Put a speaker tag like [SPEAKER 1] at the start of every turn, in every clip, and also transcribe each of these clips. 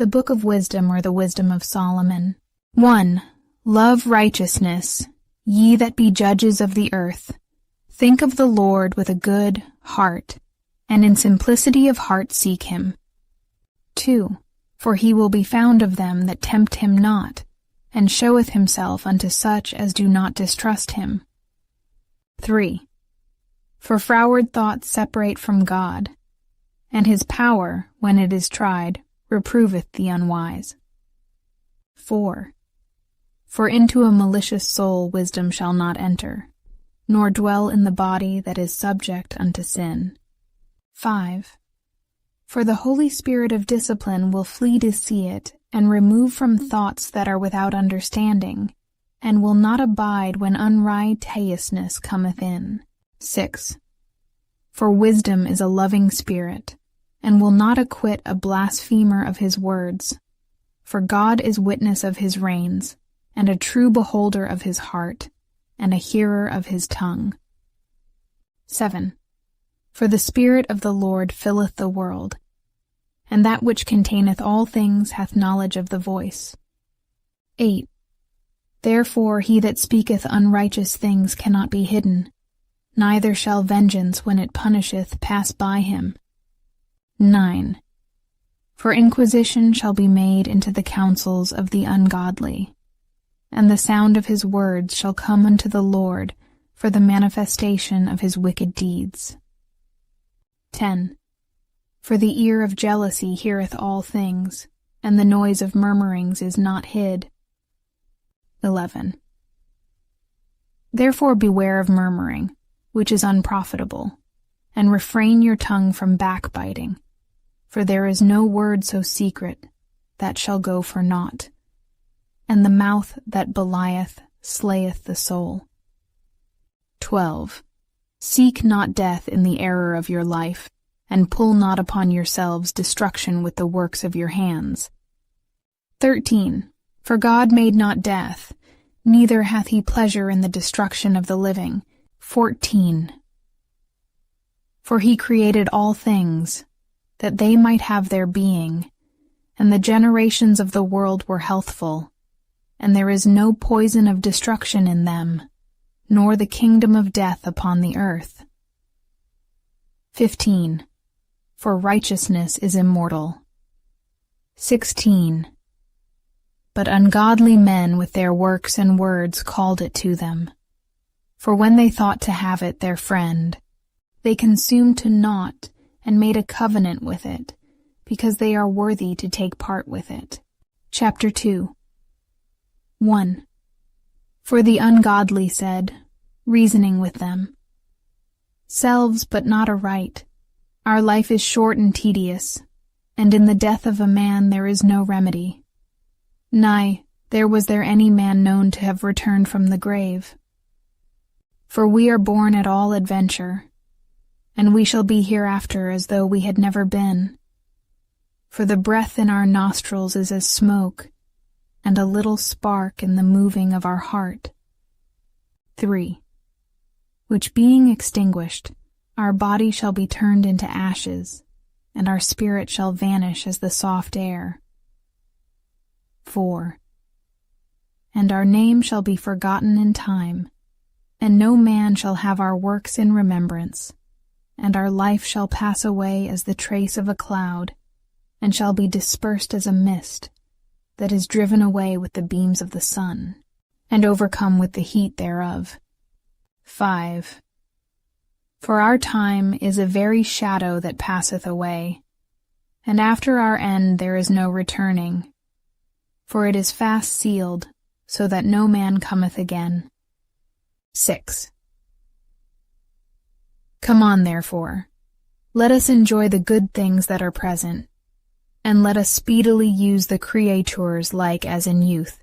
[SPEAKER 1] The Book of Wisdom, or the Wisdom of Solomon. 1. Love righteousness, ye that be judges of the earth. Think of the Lord with a good heart, and in simplicity of heart seek him. 2. For he will be found of them that tempt him not, and showeth himself unto such as do not distrust him. 3. For froward thoughts separate from God, and his power, when it is tried, reproveth the unwise. 4. For into a malicious soul wisdom shall not enter, nor dwell in the body that is subject unto sin. 5. For the Holy Spirit of discipline will flee to see it, and remove from thoughts that are without understanding, and will not abide when unrighteousness cometh in. 6. For wisdom is a loving spirit, and will not acquit a blasphemer of his words. For God is witness of his reins, and a true beholder of his heart, and a hearer of his tongue. 7. For the Spirit of the Lord filleth the world, and that which containeth all things hath knowledge of the voice. 8. Therefore he that speaketh unrighteous things cannot be hidden, neither shall vengeance when it punisheth pass by him. 9. For inquisition shall be made into the counsels of the ungodly, and the sound of his words shall come unto the Lord for the manifestation of his wicked deeds. 10. For the ear of jealousy heareth all things, and the noise of murmurings is not hid. 11. Therefore beware of murmuring, which is unprofitable, and refrain your tongue from backbiting, for there is no word so secret that shall go for naught, and the mouth that belieth slayeth the soul. 12. Seek not death in the error of your life, and pull not upon yourselves destruction with the works of your hands. 13. For God made not death, neither hath he pleasure in the destruction of the living. 14. For he created all things, that they might have their being, and the generations of the world were healthful, and there is no poison of destruction in them, nor the kingdom of death upon the earth. 15. For righteousness is immortal. 16. But ungodly men with their works and words called it to them. For when they thought to have it their friend, they consumed to naught and made a covenant with it, because they are worthy to take part with it. Chapter 2. 1. For the ungodly said, reasoning with them, selves but not aright, our life is short and tedious, and in the death of a man there is no remedy. Nay, there was there any man known to have returned from the grave. For we are born at all adventure, and we shall be hereafter as though we had never been. For the breath in our nostrils is as smoke, and a little spark in the moving of our heart. 3. Which being extinguished, our body shall be turned into ashes, and our spirit shall vanish as the soft air. 4. And our name shall be forgotten in time, and no man shall have our works in remembrance, and our life shall pass away as the trace of a cloud, and shall be dispersed as a mist, that is driven away with the beams of the sun, and overcome with the heat thereof. 5. For our time is a very shadow that passeth away, and after our end there is no returning, for it is fast sealed, so that no man cometh again. 6. Come on, therefore, let us enjoy the good things that are present, and let us speedily use the creatures like as in youth.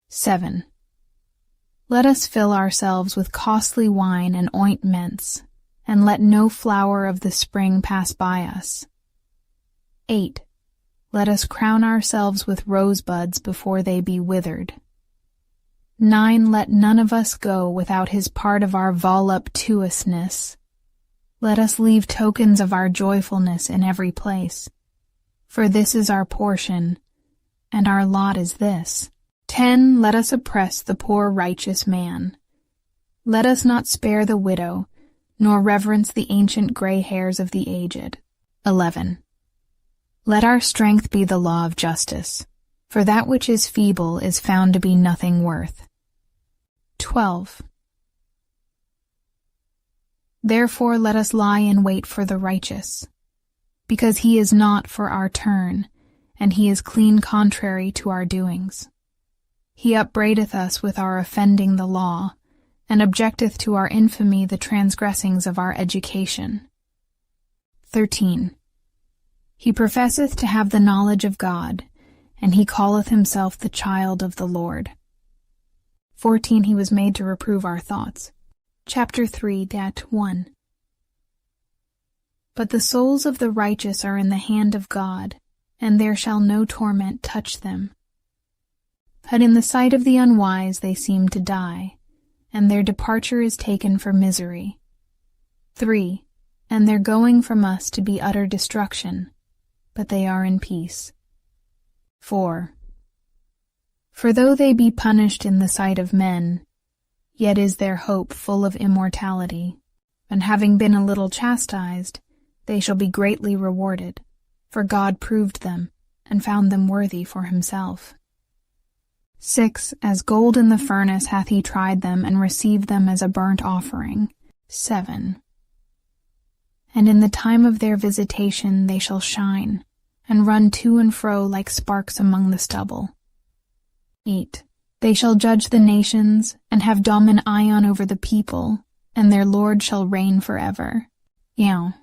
[SPEAKER 1] 7. Let us fill ourselves with costly wine and ointments, and let no flower of the spring pass by us. 8. Let us crown ourselves with rosebuds before they be withered. 9. Let none of us go without his part of our voluptuousness. Let us leave tokens of our joyfulness in every place. For this is our portion, and our lot is this. 10. Let us oppress the poor righteous man. Let us not spare the widow, nor reverence the ancient gray hairs of the aged. 11. Let our strength be the law of justice, for that which is feeble is found to be nothing worth. 12. Therefore let us lie in wait for the righteous, because he is not for our turn, and he is clean contrary to our doings. He upbraideth us with our offending the law, and objecteth to our infamy the transgressings of our education. 13. He professeth to have the knowledge of God, and he calleth himself the child of the Lord. 14. He was made to reprove our thoughts. Chapter 3:1. But the souls of the righteous are in the hand of God, and there shall no torment touch them. But in the sight of the unwise they seem to die, and their departure is taken for misery. 3. And their going from us to be utter destruction, but they are in peace. 4. For though they be punished in the sight of men, yet is their hope full of immortality, and having been a little chastised, they shall be greatly rewarded, for God proved them, and found them worthy for himself. 6. As gold in the furnace hath he tried them, and received them as a burnt offering. 7. And in the time of their visitation they shall shine, and run to and fro like sparks among the stubble. 8. They shall judge the nations, and have dominion over the people, and their Lord shall reign forever. Yea.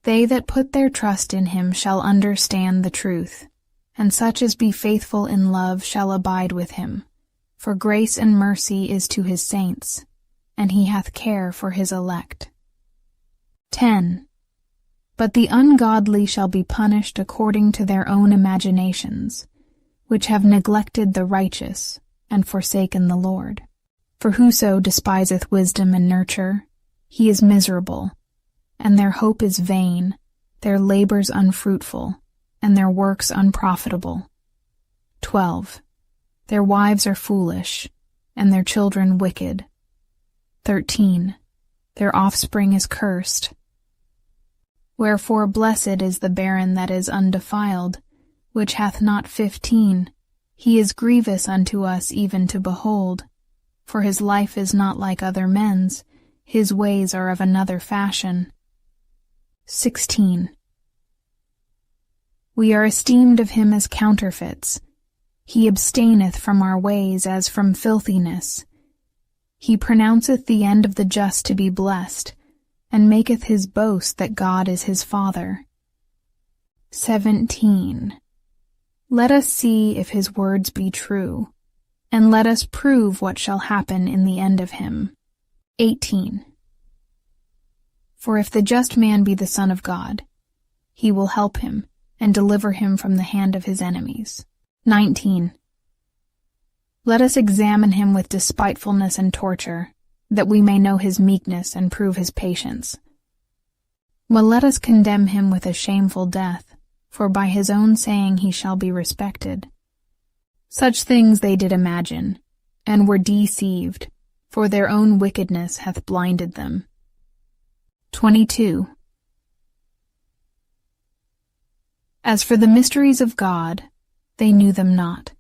[SPEAKER 1] They that put their trust in him shall understand the truth, and such as be faithful in love shall abide with him. For grace and mercy is to his saints, and he hath care for his elect. 10. But the ungodly shall be punished according to their own imaginations, which have neglected the righteous, and forsaken the Lord. For whoso despiseth wisdom and nurture, he is miserable, and their hope is vain, their labors unfruitful, and their works unprofitable. 12. Their wives are foolish, and their children wicked. 13. Their offspring is cursed. Wherefore blessed is the barren that is undefiled, which hath not 15. He is grievous unto us even to behold. For his life is not like other men's, his ways are of another fashion. 16. We are esteemed of him as counterfeits. He abstaineth from our ways as from filthiness. He pronounceth the end of the just to be blessed, and maketh his boast that God is his Father. 17. Let us see if his words be true, and let us prove what shall happen in the end of him. 18. For if the just man be the Son of God, he will help him, and deliver him from the hand of his enemies. 19. Let us examine him with despitefulness and torture, that we may know his meekness and prove his patience. Well, let us condemn him with a shameful death, for by his own saying he shall be respected. Such things they did imagine, and were deceived, for their own wickedness hath blinded them. 22. As for the mysteries of God, they knew them not.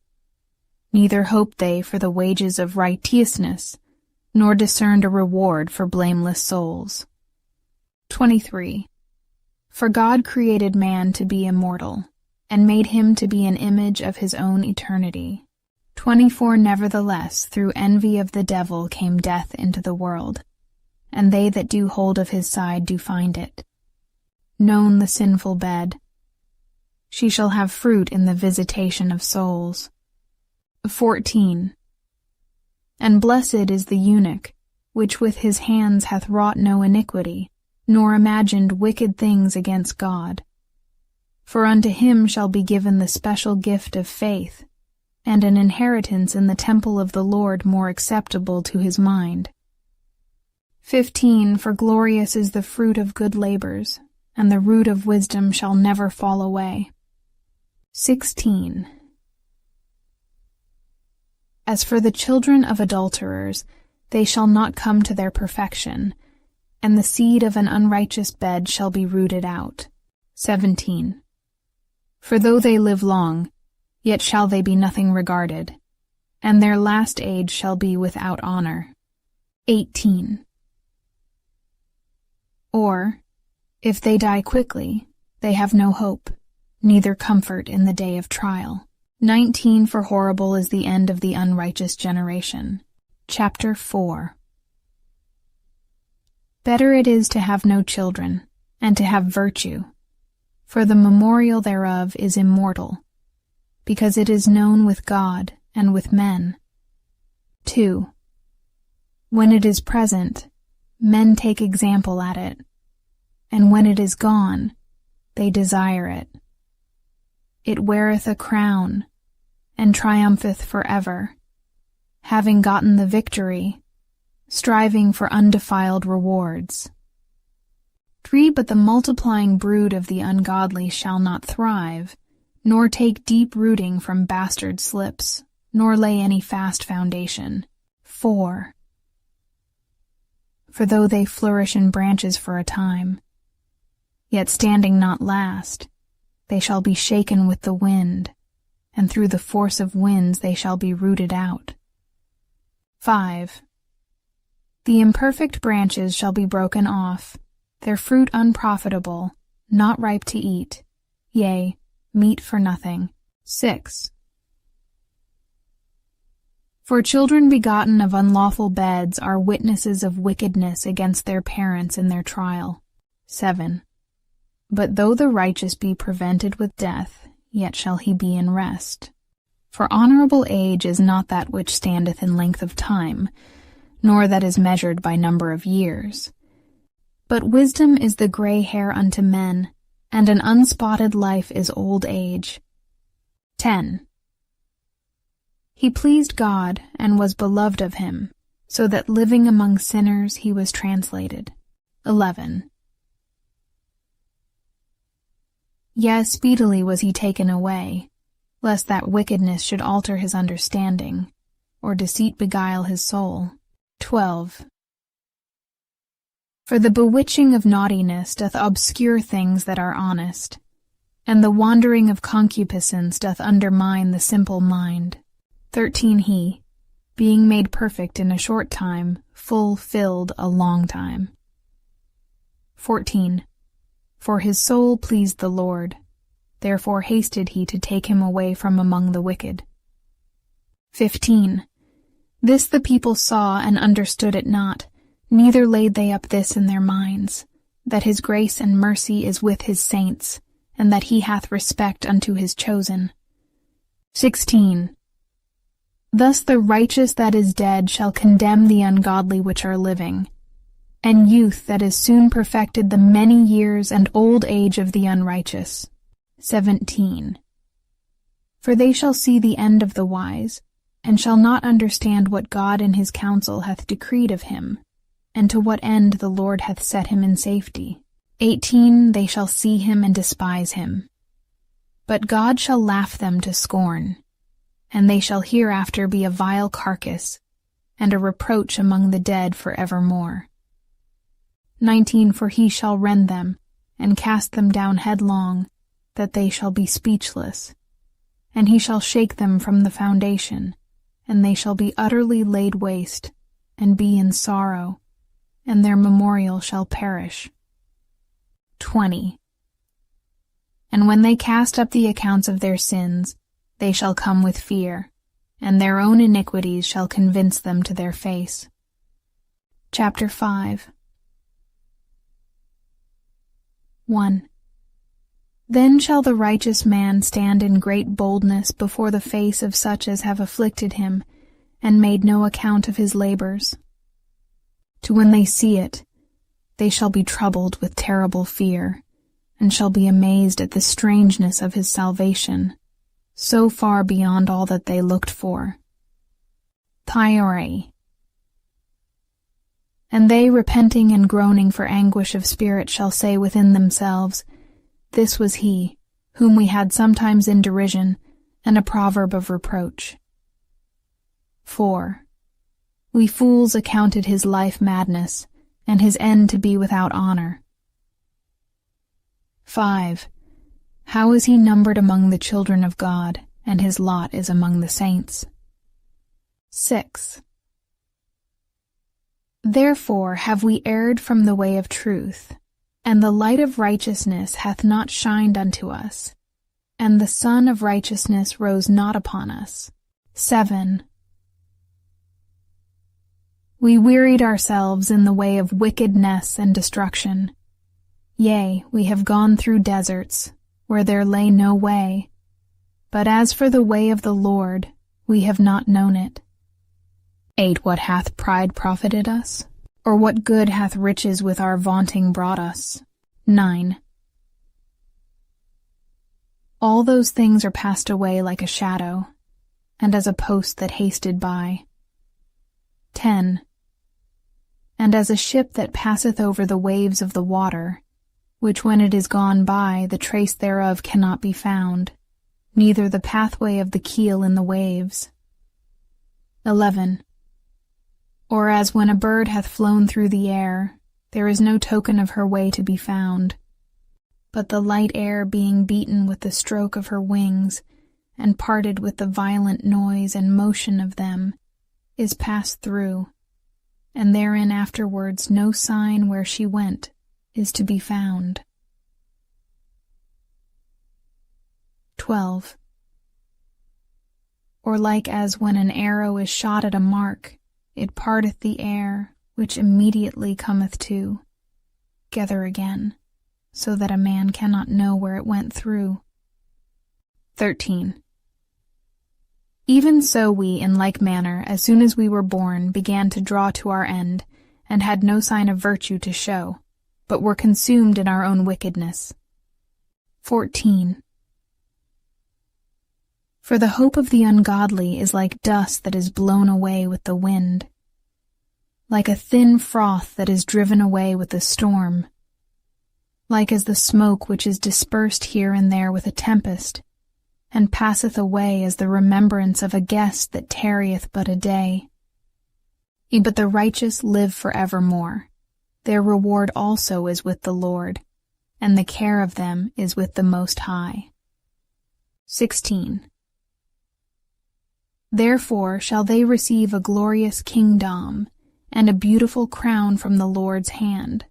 [SPEAKER 1] Neither hoped they for the wages of righteousness, nor discerned a reward for blameless souls. 23. For God created man to be immortal, and made him to be an image of his own eternity. 24. Nevertheless, through envy of the devil came death into the world, and they that do hold of his side do find it. Known the sinful bed, she shall have fruit in the visitation of souls. 14. And blessed is the eunuch, which with his hands hath wrought no iniquity, nor imagined wicked things against God. For unto him shall be given the special gift of faith, and an inheritance in the temple of the Lord more acceptable to his mind. 15. For glorious is the fruit of good labors, and the root of wisdom shall never fall away. 16. As for the children of adulterers, they shall not come to their perfection, and the seed of an unrighteous bed shall be rooted out. 17. For though they live long, yet shall they be nothing regarded, and their last age shall be without honor. 18. Or, if they die quickly, they have no hope, neither comfort in the day of trial. 19. For horrible is the end of the unrighteous generation. Chapter 4. Better it is to have no children, and to have virtue, for the memorial thereof is immortal, because it is known with God and with men. 2. When it is present, men take example at it, and when it is gone, they desire it. It weareth a crown, and triumpheth forever, having gotten the victory, striving for undefiled rewards. 3. But the multiplying brood of the ungodly shall not thrive, nor take deep rooting from bastard slips, nor lay any fast foundation. 4. For though they flourish in branches for a time, yet standing not last, they shall be shaken with the wind, and through the force of winds they shall be rooted out. 5. The imperfect branches shall be broken off, their fruit unprofitable, not ripe to eat, yea, meat for nothing. 6. For children begotten of unlawful beds are witnesses of wickedness against their parents in their trial. 7. But though the righteous be prevented with death, yet shall he be in rest. For honorable age is not that which standeth in length of time, nor that is measured by number of years. But wisdom is the gray hair unto men, and an unspotted life is old age. 10. He pleased God, and was beloved of him, so that living among sinners he was translated. 11. Yea, speedily was he taken away, lest that wickedness should alter his understanding, or deceit beguile his soul. 12. For the bewitching of naughtiness doth obscure things that are honest, and the wandering of concupiscence doth undermine the simple mind. 13. He, being made perfect in a short time, fulfilled a long time. 14. For his soul pleased the Lord, therefore hasted he to take him away from among the wicked. 15. This the people saw and understood it not, neither laid they up this in their minds, that his grace and mercy is with his saints, and that he hath respect unto his chosen. 16. Thus the righteous that is dead shall condemn the ungodly which are living, and youth that is soon perfected the many years and old age of the unrighteous. 17. For they shall see the end of the wise, and shall not understand what God in his counsel hath decreed of him, and to what end the Lord hath set him in safety. 18. They shall see him and despise him. But God shall laugh them to scorn, and they shall hereafter be a vile carcass, and a reproach among the dead for evermore. 19. For he shall rend them, and cast them down headlong, that they shall be speechless. And he shall shake them from the foundation, and they shall be utterly laid waste, and be in sorrow, and their memorial shall perish. 20. And when they cast up the accounts of their sins, they shall come with fear, and their own iniquities shall convince them to their face. Chapter 5. 1. Then shall the righteous man stand in great boldness before the face of such as have afflicted him, and made no account of his labors. To when they see it, they shall be troubled with terrible fear, and shall be amazed at the strangeness of his salvation, so far beyond all that they looked for. Thyore. And they, repenting and groaning for anguish of spirit, shall say within themselves, This was he, whom we had sometimes in derision, and a proverb of reproach. 4. We fools accounted his life madness, and his end to be without honor. 5. How is he numbered among the children of God, and his lot is among the saints? 6. Therefore have we erred from the way of truth, and the light of righteousness hath not shined unto us, and the sun of righteousness rose not upon us. 7. We wearied ourselves in the way of wickedness and destruction. Yea, we have gone through deserts, where there lay no way. But as for the way of the Lord, we have not known it. 8. What hath pride profited us? Or what good hath riches with our vaunting brought us? 9. All those things are passed away like a shadow, and as a post that hasted by. 10. And as a ship that passeth over the waves of the water, which when it is gone by, the trace thereof cannot be found, neither the pathway of the keel in the waves. 11. Or as when a bird hath flown through the air, there is no token of her way to be found, but the light air being beaten with the stroke of her wings, and parted with the violent noise and motion of them, is passed through, and therein afterwards no sign where she went is to be found. 12. Or like as when an arrow is shot at a mark, it parteth the air, which immediately cometh to, together again, so that a man cannot know where it went through. 13. Even so we, in like manner, as soon as we were born, began to draw to our end, and had no sign of virtue to show, but were consumed in our own wickedness. 14. For the hope of the ungodly is like dust that is blown away with the wind, like a thin froth that is driven away with the storm, like as the smoke which is dispersed here and there with a tempest, and passeth away as the remembrance of a guest that tarrieth but a day. But the righteous live for evermore. Their reward also is with the Lord, and the care of them is with the Most High. 16. Therefore shall they receive a glorious kingdom, and a beautiful crown from the Lord's hand.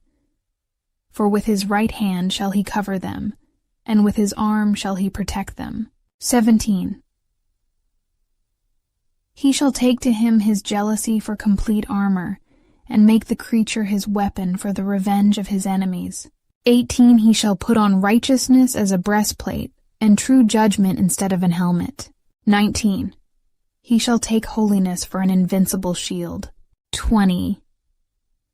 [SPEAKER 1] For with his right hand shall he cover them, and with his arm shall he protect them. 17. He shall take to him his jealousy for complete armor, and make the creature his weapon for the revenge of his enemies. 18. He shall put on righteousness as a breastplate, and true judgment instead of an helmet. 19. He shall take holiness for an invincible shield. 20.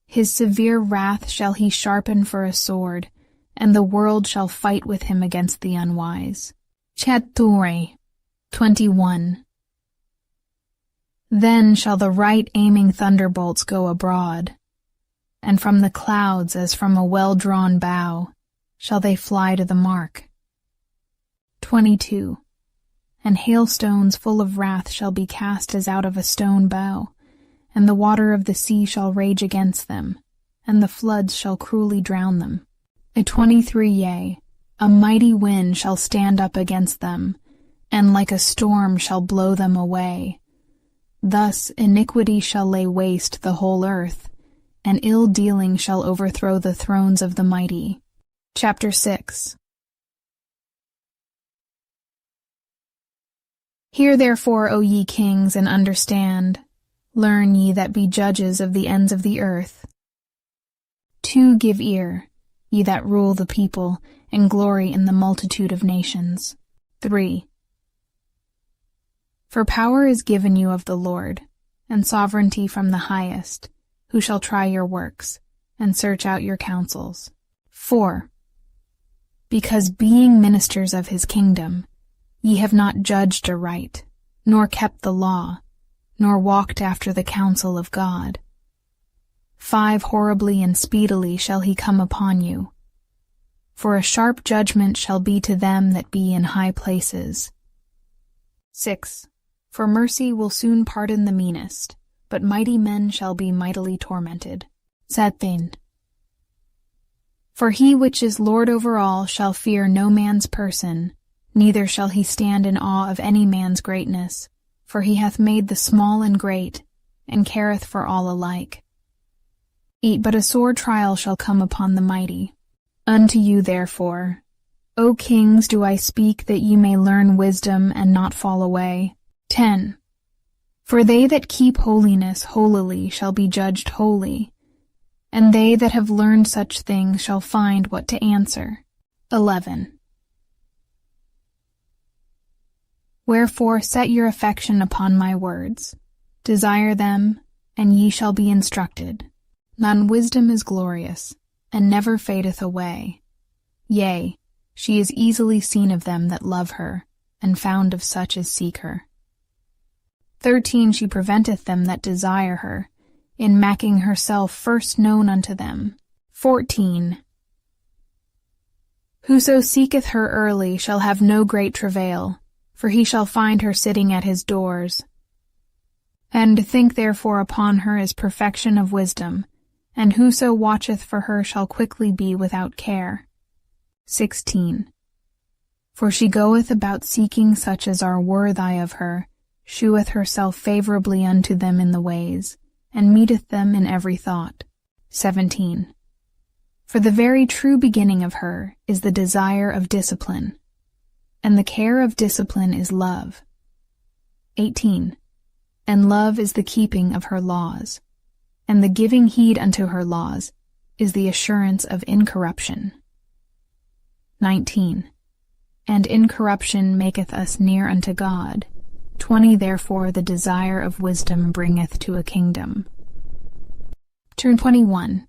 [SPEAKER 1] His severe wrath shall he sharpen for a sword, and the world shall fight with him against the unwise. Chatture. 21. Then shall the right aiming thunderbolts go abroad, and from the clouds as from a well-drawn bow shall they fly to the mark. 22. And hailstones full of wrath shall be cast as out of a stone bow, and the water of the sea shall rage against them, and the floods shall cruelly drown them. 23. Yea, a mighty wind shall stand up against them, and like a storm shall blow them away. Thus iniquity shall lay waste the whole earth, and ill-dealing shall overthrow the thrones of the mighty. Chapter 6. Hear therefore, O ye kings, and understand. Learn ye that be judges of the ends of the earth. 2. Give ear, ye that rule the people, and glory in the multitude of nations. 3. For power is given you of the Lord, and sovereignty from the highest, who shall try your works, and search out your counsels. 4. Because being ministers of his kingdom, ye have not judged aright, nor kept the law, nor walked after the counsel of God. 5 Horribly and speedily shall he come upon you. For a sharp judgment shall be to them that be in high places. 6 For mercy will soon pardon the meanest, but mighty men shall be mightily tormented. 7 For he which is Lord over all shall fear no man's person, neither shall he stand in awe of any man's greatness, for he hath made the small and great, and careth for all alike. 8 But a sore trial shall come upon the mighty. Unto you therefore, O kings, do I speak that ye may learn wisdom and not fall away. 10 For they that keep holiness holily shall be judged holy, and they that have learned such things shall find what to answer. 11 Wherefore set your affection upon my words, desire them, and ye shall be instructed. Non-wisdom is glorious, and never fadeth away. Yea, she is easily seen of them that love her, and found of such as seek her. 13 She preventeth them that desire her, in making herself first known unto them. 14 Whoso seeketh her early shall have no great travail, for he shall find her sitting at his doors. And think therefore upon her is perfection of wisdom, and whoso watcheth for her shall quickly be without care. 16 For she goeth about seeking such as are worthy of her, sheweth herself favorably unto them in the ways, and meeteth them in every thought. 17 For the very true beginning of her is the desire of discipline, and the care of discipline is love. 18 And love is the keeping of her laws, and the giving heed unto her laws is the assurance of incorruption. 19 And incorruption maketh us near unto God. 20 Therefore the desire of wisdom bringeth to a kingdom. Turn 21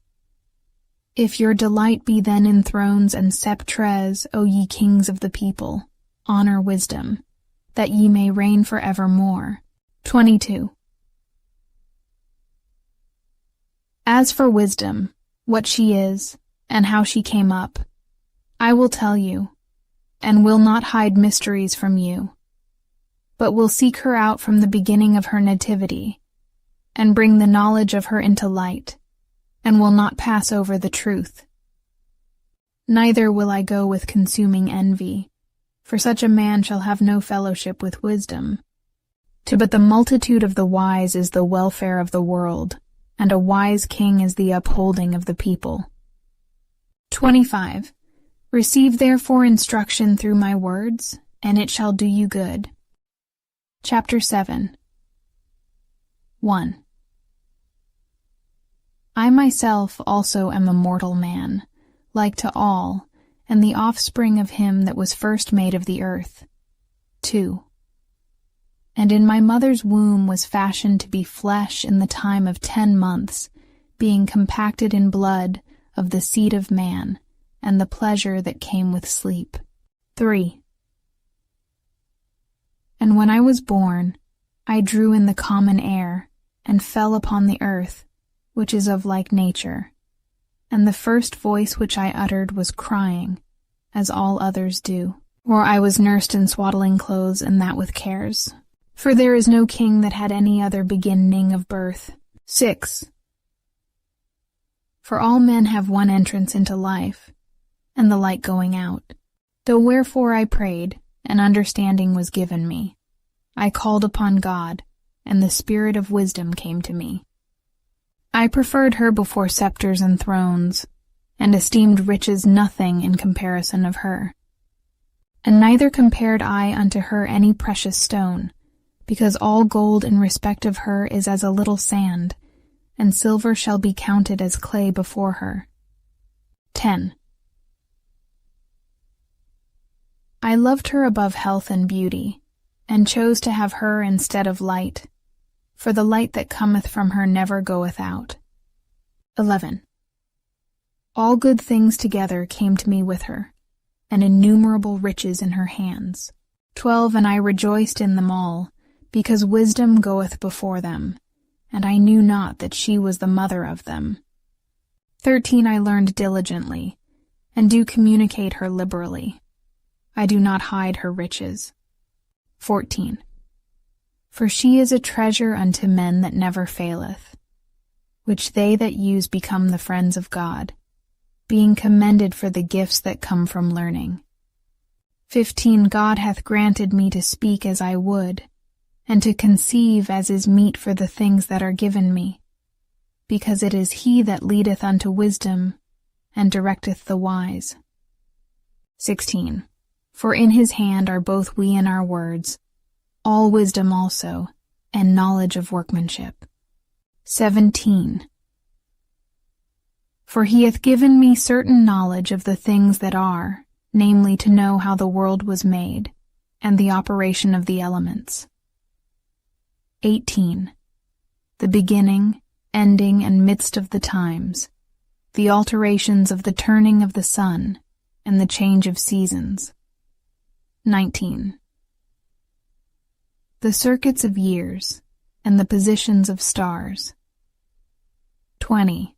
[SPEAKER 1] If your delight be then in thrones and sceptres, O ye kings of the people, honor wisdom, that ye may reign for evermore. 22 As for wisdom, what she is, and how she came up, I will tell you, and will not hide mysteries from you, but will seek her out from the beginning of her nativity, and bring the knowledge of her into light, and will not pass over the truth. Neither will I go with consuming envy, for such a man shall have no fellowship with wisdom. But the multitude of the wise is the welfare of the world, and a wise king is the upholding of the people. 25 Receive therefore instruction through my words, and it shall do you good. Chapter 7 1 I myself also am a mortal man, like to all, and the offspring of him that was first made of the earth. 2 And in my mother's womb was fashioned to be flesh in the time of 10 months, being compacted in blood of the seed of man, and the pleasure that came with sleep. 3 And when I was born, I drew in the common air, and fell upon the earth, which is of like nature. And the first voice which I uttered was crying, as all others do. Or I was nursed in swaddling clothes, and that with cares. For there is no king that had any other beginning of birth. 6 For all men have one entrance into life, and the light going out. Though wherefore I prayed, and understanding was given me. I called upon God, and the spirit of wisdom came to me. I preferred her before scepters and thrones, and esteemed riches nothing in comparison of her. And neither compared I unto her any precious stone, because all gold in respect of her is as a little sand, and silver shall be counted as clay before her. 10 I loved her above health and beauty, and chose to have her instead of light, for the light that cometh from her never goeth out. 11 All good things together came to me with her, and innumerable riches in her hands. 12 And I rejoiced in them all, because wisdom goeth before them, and I knew not that she was the mother of them. 13 I learned diligently, and do communicate her liberally. I do not hide her riches. 14 For she is a treasure unto men that never faileth, which they that use become the friends of God, being commended for the gifts that come from learning. 15 God hath granted me to speak as I would, and to conceive as is meet for the things that are given me, because it is he that leadeth unto wisdom, and directeth the wise. 16 For in his hand are both we and our words, all wisdom also, and knowledge of workmanship. 17 For he hath given me certain knowledge of the things that are, namely to know how the world was made, and the operation of the elements. 18 The beginning, ending, and midst of the times, the alterations of the turning of the sun, and the change of seasons. 19 The circuits of years, and the positions of stars. 20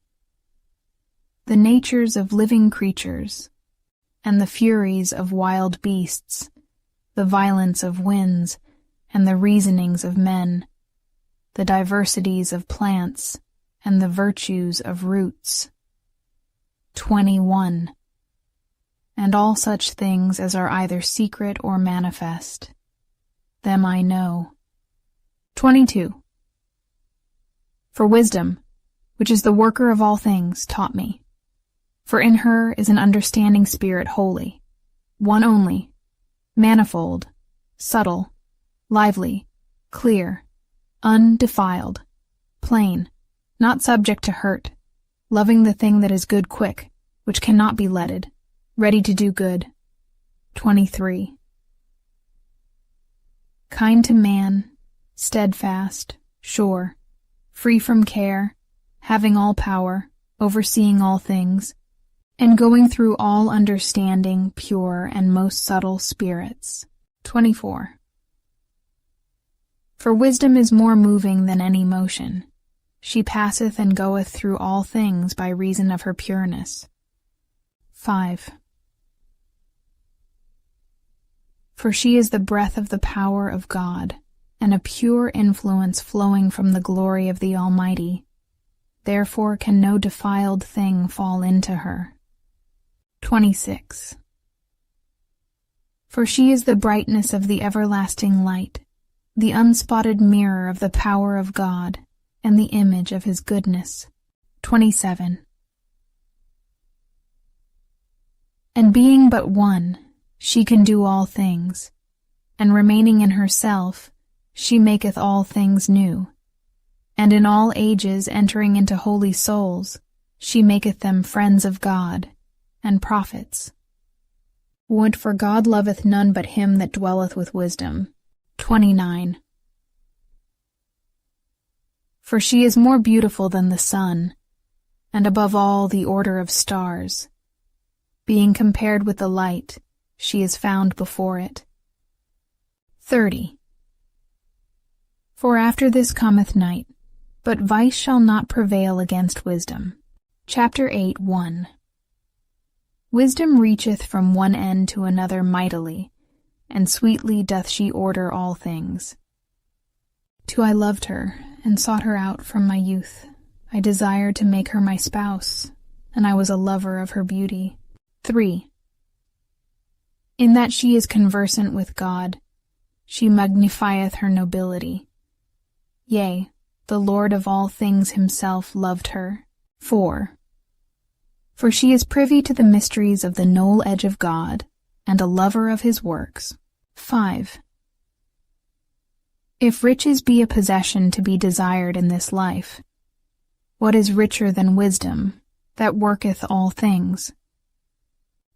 [SPEAKER 1] The natures of living creatures, and the furies of wild beasts, the violence of winds, and the reasonings of men, the diversities of plants, and the virtues of roots. 21 And all such things as are either secret or manifest, them I know. 22 For wisdom, which is the worker of all things, taught me. For in her is an understanding spirit holy, one only, manifold, subtle, lively, clear, undefiled, plain, not subject to hurt, loving the thing that is good quick, which cannot be letted, ready to do good. 23 Kind to man, steadfast, sure, free from care, having all power, overseeing all things, and going through all understanding, pure and most subtle spirits. 24 For wisdom is more moving than any motion. She passeth and goeth through all things by reason of her pureness. 5 For she is the breath of the power of God, and a pure influence flowing from the glory of the Almighty. Therefore can no defiled thing fall into her. 26 For she is the brightness of the everlasting light, the unspotted mirror of the power of God, and the image of his goodness. 27 And being but one, she can do all things, and remaining in herself, she maketh all things new. And in all ages entering into holy souls, she maketh them friends of God, and prophets. Would for God loveth none but him that dwelleth with wisdom. 29 For she is more beautiful than the sun, and above all the order of stars. Being compared with the light, she is found before it. 30 For after this cometh night, but vice shall not prevail against wisdom. Chapter 8:1 Wisdom reacheth from one end to another mightily, and sweetly doth she order all things. 2 I loved her, and sought her out from my youth. I desired to make her my spouse, and I was a lover of her beauty. 3 In that she is conversant with God, she magnifieth her nobility. Yea, the Lord of all things himself loved her. 4 For she is privy to the mysteries of the knoll edge of God, and a lover of his works. 5 If riches be a possession to be desired in this life, what is richer than wisdom, that worketh all things?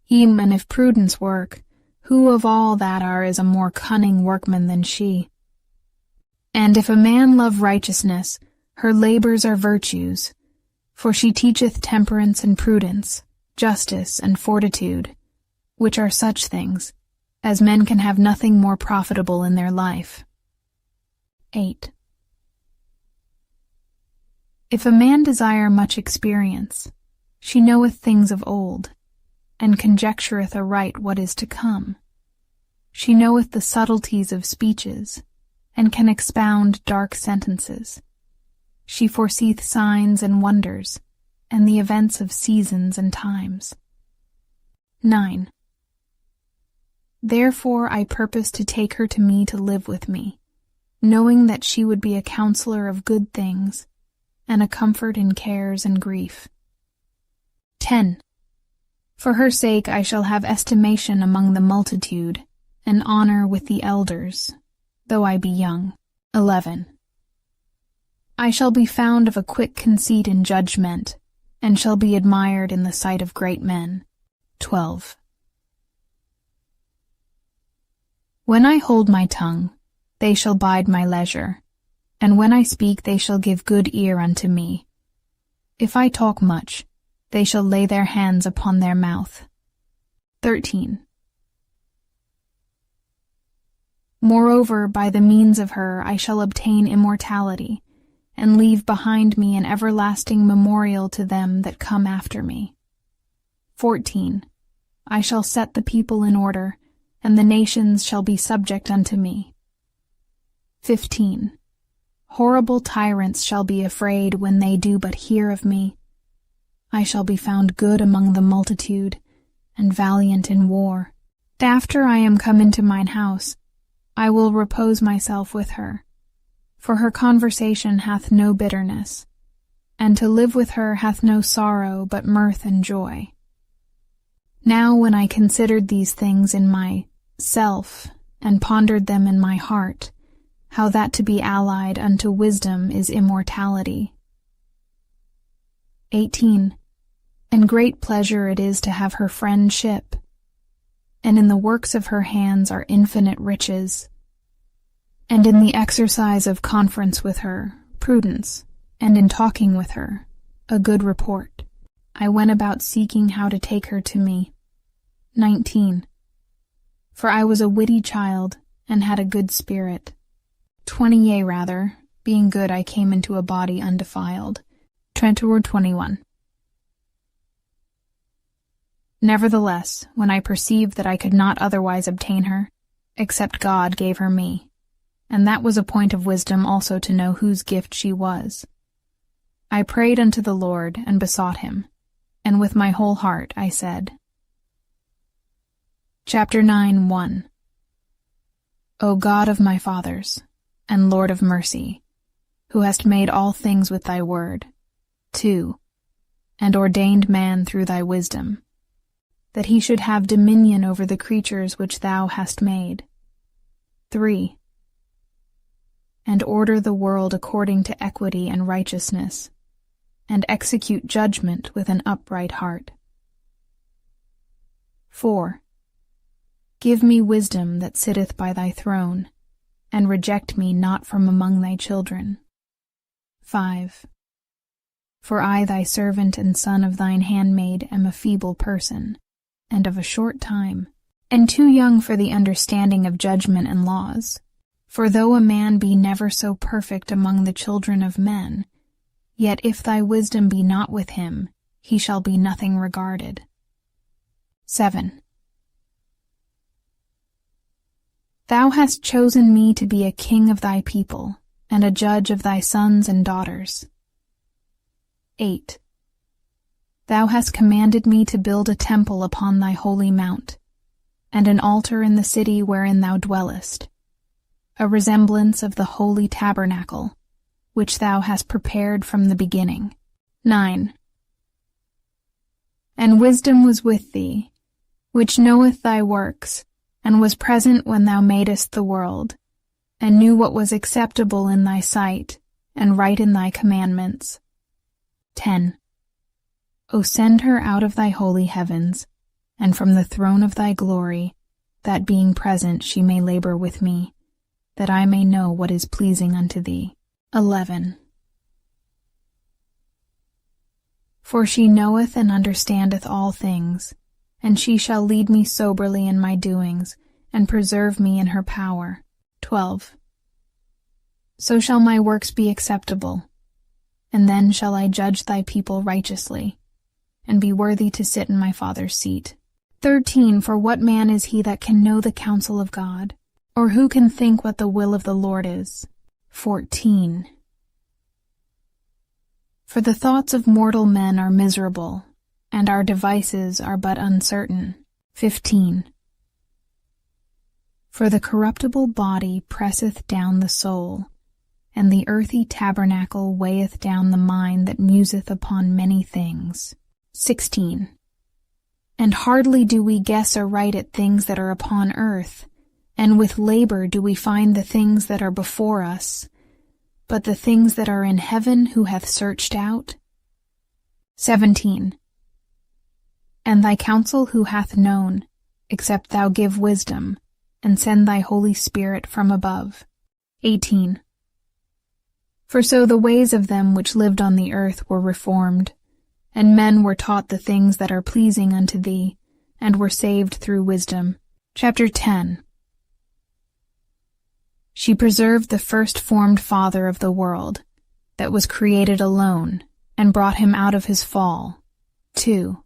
[SPEAKER 1] Even if prudence work, who of all that are is a more cunning workman than she? And if a man love righteousness, her labors are virtues, for she teacheth temperance and prudence, justice and fortitude, which are such things, as men can have nothing more profitable in their life. 8 If a man desire much experience, she knoweth things of old, and conjectureth aright what is to come. She knoweth the subtleties of speeches, and can expound dark sentences. She foreseeth signs and wonders, and the events of seasons and times. 9. Therefore I purpose to take her to me to live with me, knowing that she would be a counselor of good things, and a comfort in cares and grief. 10. For her sake I shall have estimation among the multitude, and honor with the elders, though I be young. 11. I shall be found of a quick conceit in judgment, and shall be admired in the sight of great men. 12. When I hold my tongue, they shall bide my leisure, and when I speak they shall give good ear unto me. If I talk much, they shall lay their hands upon their mouth. 13. Moreover, by the means of her I shall obtain immortality, and leave behind me an everlasting memorial to them that come after me. 14. I shall set the people in order, and the nations shall be subject unto me. 15. Horrible tyrants shall be afraid when they do but hear of me. I shall be found good among the multitude, and valiant in war. After I am come into mine house, I will repose myself with her, for her conversation hath no bitterness, and to live with her hath no sorrow but mirth and joy. Now when I considered these things in myself, and pondered them in my heart, how that to be allied unto wisdom is immortality. 18. And great pleasure it is to have her friendship, and in the works of her hands are infinite riches, and in the exercise of conference with her, prudence, and in talking with her, a good report. I went about seeking how to take her to me. 19. For I was a witty child, and had a good spirit. 20 yea rather, being good I came into a body undefiled. 21. Nevertheless, when I perceived that I could not otherwise obtain her, except God gave her me, and that was a point of wisdom also to know whose gift she was, I prayed unto the Lord, and besought him, and with my whole heart I said. Chapter 9:1. O God of my fathers, and Lord of mercy, who hast made all things with thy word. 2. And ordained man through thy wisdom, that he should have dominion over the creatures which thou hast made. 3. And order the world according to equity and righteousness, and execute judgment with an upright heart. 4. Give me wisdom that sitteth by thy throne, and reject me not from among thy children. 5. For I, thy servant and son of thine handmaid, am a feeble person, and of a short time, and too young for the understanding of judgment and laws. For though a man be never so perfect among the children of men, yet if thy wisdom be not with him, he shall be nothing regarded. 7. Thou hast chosen me to be a king of thy people, and a judge of thy sons and daughters. 8. Thou hast commanded me to build a temple upon thy holy mount, and an altar in the city wherein thou dwellest, a resemblance of the holy tabernacle, which thou hast prepared from the beginning. 9. And wisdom was with thee, which knoweth thy works, and was present when thou madest the world, and knew what was acceptable in thy sight, and right in thy commandments. 10. O send her out of thy holy heavens, and from the throne of thy glory, that being present she may labor with me, that I may know what is pleasing unto thee. 11. For she knoweth and understandeth all things, and she shall lead me soberly in my doings, and preserve me in her power. 12. So shall my works be acceptable, and then shall I judge thy people righteously, and be worthy to sit in my Father's seat. 13. For what man is he that can know the counsel of God? Or who can think what the will of the Lord is? 14. For the thoughts of mortal men are miserable, and our devices are but uncertain. 15. For the corruptible body presseth down the soul, and the earthy tabernacle weigheth down the mind that museth upon many things. 16. And hardly do we guess aright at things that are upon earth, and with labor do we find the things that are before us, but the things that are in heaven who hath searched out? 17. And thy counsel who hath known, except thou give wisdom, and send thy Holy Spirit from above? 18. For so the ways of them which lived on the earth were reformed, and men were taught the things that are pleasing unto thee, and were saved through wisdom. Chapter 10. She preserved the first-formed father of the world, that was created alone, and brought him out of his fall. 2.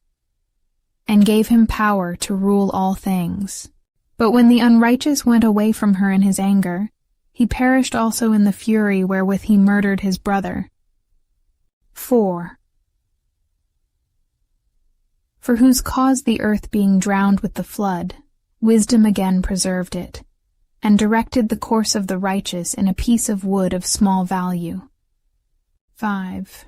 [SPEAKER 1] And gave him power to rule all things. But when the unrighteous went away from her in his anger, he perished also in the fury wherewith he murdered his brother. 4. For whose cause the earth being drowned with the flood, wisdom again preserved it, and directed the course of the righteous in a piece of wood of small value. 5.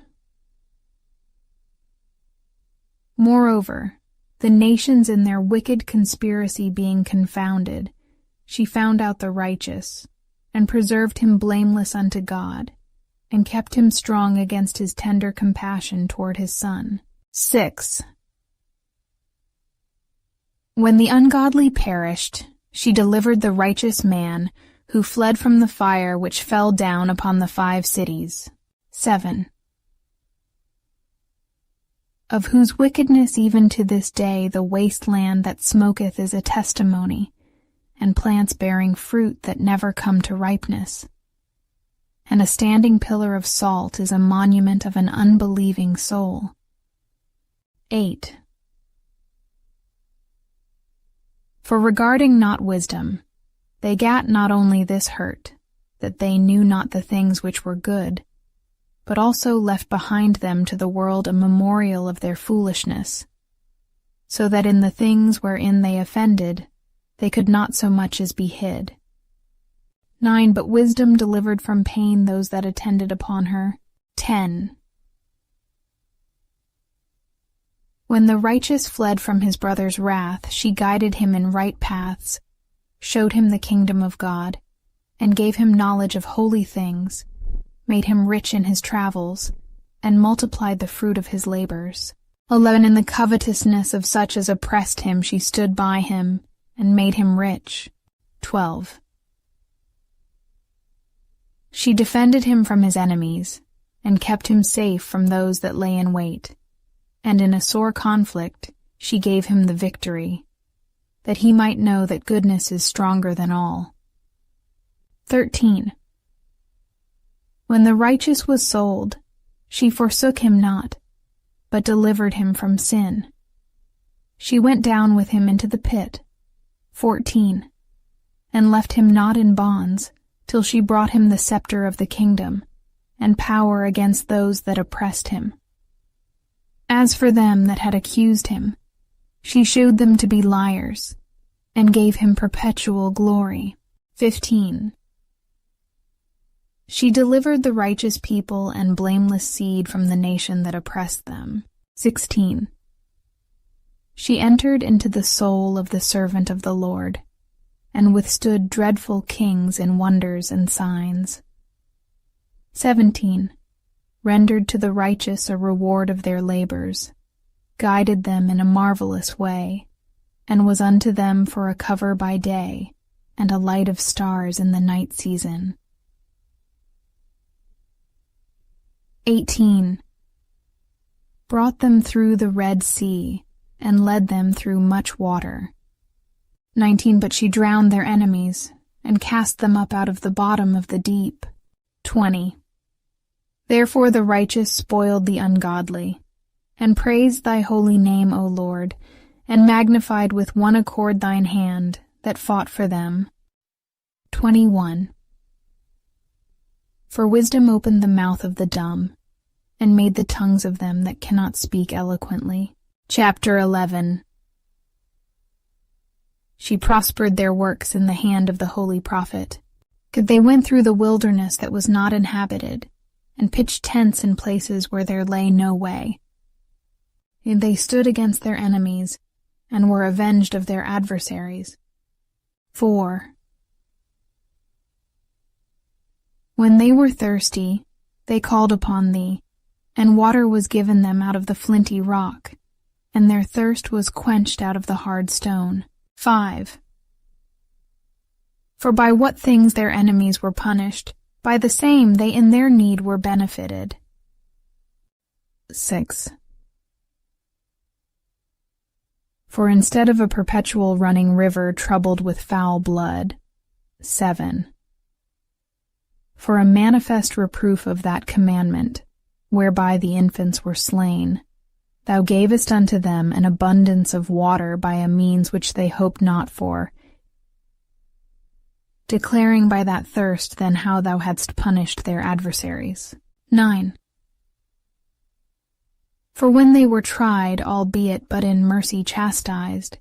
[SPEAKER 1] Moreover, the nations in their wicked conspiracy being confounded, she found out the righteous, and preserved him blameless unto God, and kept him strong against his tender compassion toward his Son. 6. When the ungodly perished, she delivered the righteous man, who fled from the fire which fell down upon the 5 cities. 7. Of whose wickedness even to this day the waste land that smoketh is a testimony, and plants bearing fruit that never come to ripeness. And a standing pillar of salt is a monument of an unbelieving soul. 8. For regarding not wisdom, they gat not only this hurt, that they knew not the things which were good, but also left behind them to the world a memorial of their foolishness, so that in the things wherein they offended, they could not so much as be hid. 9. But wisdom delivered from pain those that attended upon her. 10. When the righteous fled from his brother's wrath, she guided him in right paths, showed him the kingdom of God, and gave him knowledge of holy things, made him rich in his travels, and multiplied the fruit of his labors. 11. In the covetousness of such as oppressed him, she stood by him, and made him rich. 12. She defended him from his enemies, and kept him safe from those that lay in wait. And in a sore conflict she gave him the victory, that he might know that goodness is stronger than all. 13. When the righteous was sold, she forsook him not, but delivered him from sin. She went down with him into the pit. 14. And left him not in bonds, till she brought him the scepter of the kingdom, and power against those that oppressed him. As for them that had accused him, she shewed them to be liars, and gave him perpetual glory. 15. She delivered the righteous people and blameless seed from the nation that oppressed them. 16. She entered into the soul of the servant of the Lord, and withstood dreadful kings in wonders and signs. 17. Rendered to the righteous a reward of their labors, guided them in a marvelous way, and was unto them for a cover by day, and a light of stars in the night season. 18. Brought them through the Red Sea, and led them through much water. 19. But she drowned their enemies, and cast them up out of the bottom of the deep. 20. Therefore the righteous spoiled the ungodly, and praised thy holy name, O Lord, and magnified with one accord thine hand that fought for them. 21. For wisdom opened the mouth of the dumb, and made the tongues of them that cannot speak eloquently. Chapter 11. She prospered their works in the hand of the holy prophet. They went through the wilderness that was not inhabited, and pitched tents in places where there lay no way. And they stood against their enemies, and were avenged of their adversaries. 4. When they were thirsty, they called upon thee, and water was given them out of the flinty rock, and their thirst was quenched out of the hard stone. 5. For by what things their enemies were punished, by the same they in their need were benefited. 6. For instead of a perpetual running river troubled with foul blood. 7. For a manifest reproof of that commandment, whereby the infants were slain, thou gavest unto them an abundance of water by a means which they hoped not for, declaring by that thirst then how thou hadst punished their adversaries. 9. For when they were tried, albeit but in mercy chastised,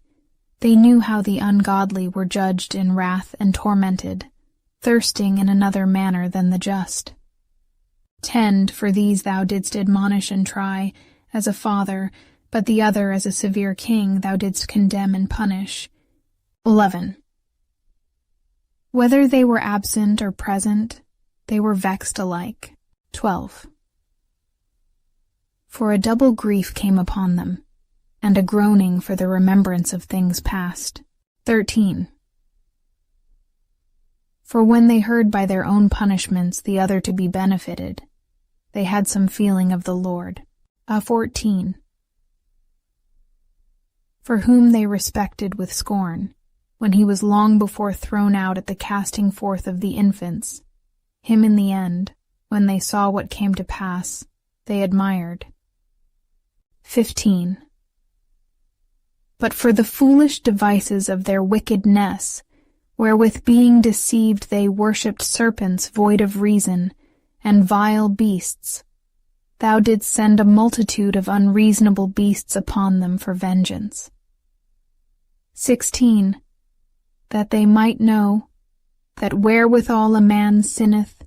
[SPEAKER 1] they knew how the ungodly were judged in wrath and tormented, thirsting in another manner than the just. 10. For these thou didst admonish and try, as a father, but the other as a severe king thou didst condemn and punish. 11. Whether they were absent or present, they were vexed alike. 12. For a double grief came upon them, and a groaning for the remembrance of things past. 13. For when they heard by their own punishments the other to be benefited, they had some feeling of the Lord. 14. For whom they respected with scorn, when he was long before thrown out at the casting forth of the infants, him in the end, when they saw what came to pass, they admired. 15. But for the foolish devices of their wickedness, wherewith being deceived they worshipped serpents void of reason, and vile beasts, thou didst send a multitude of unreasonable beasts upon them for vengeance. 16. That they might know that wherewithal a man sinneth,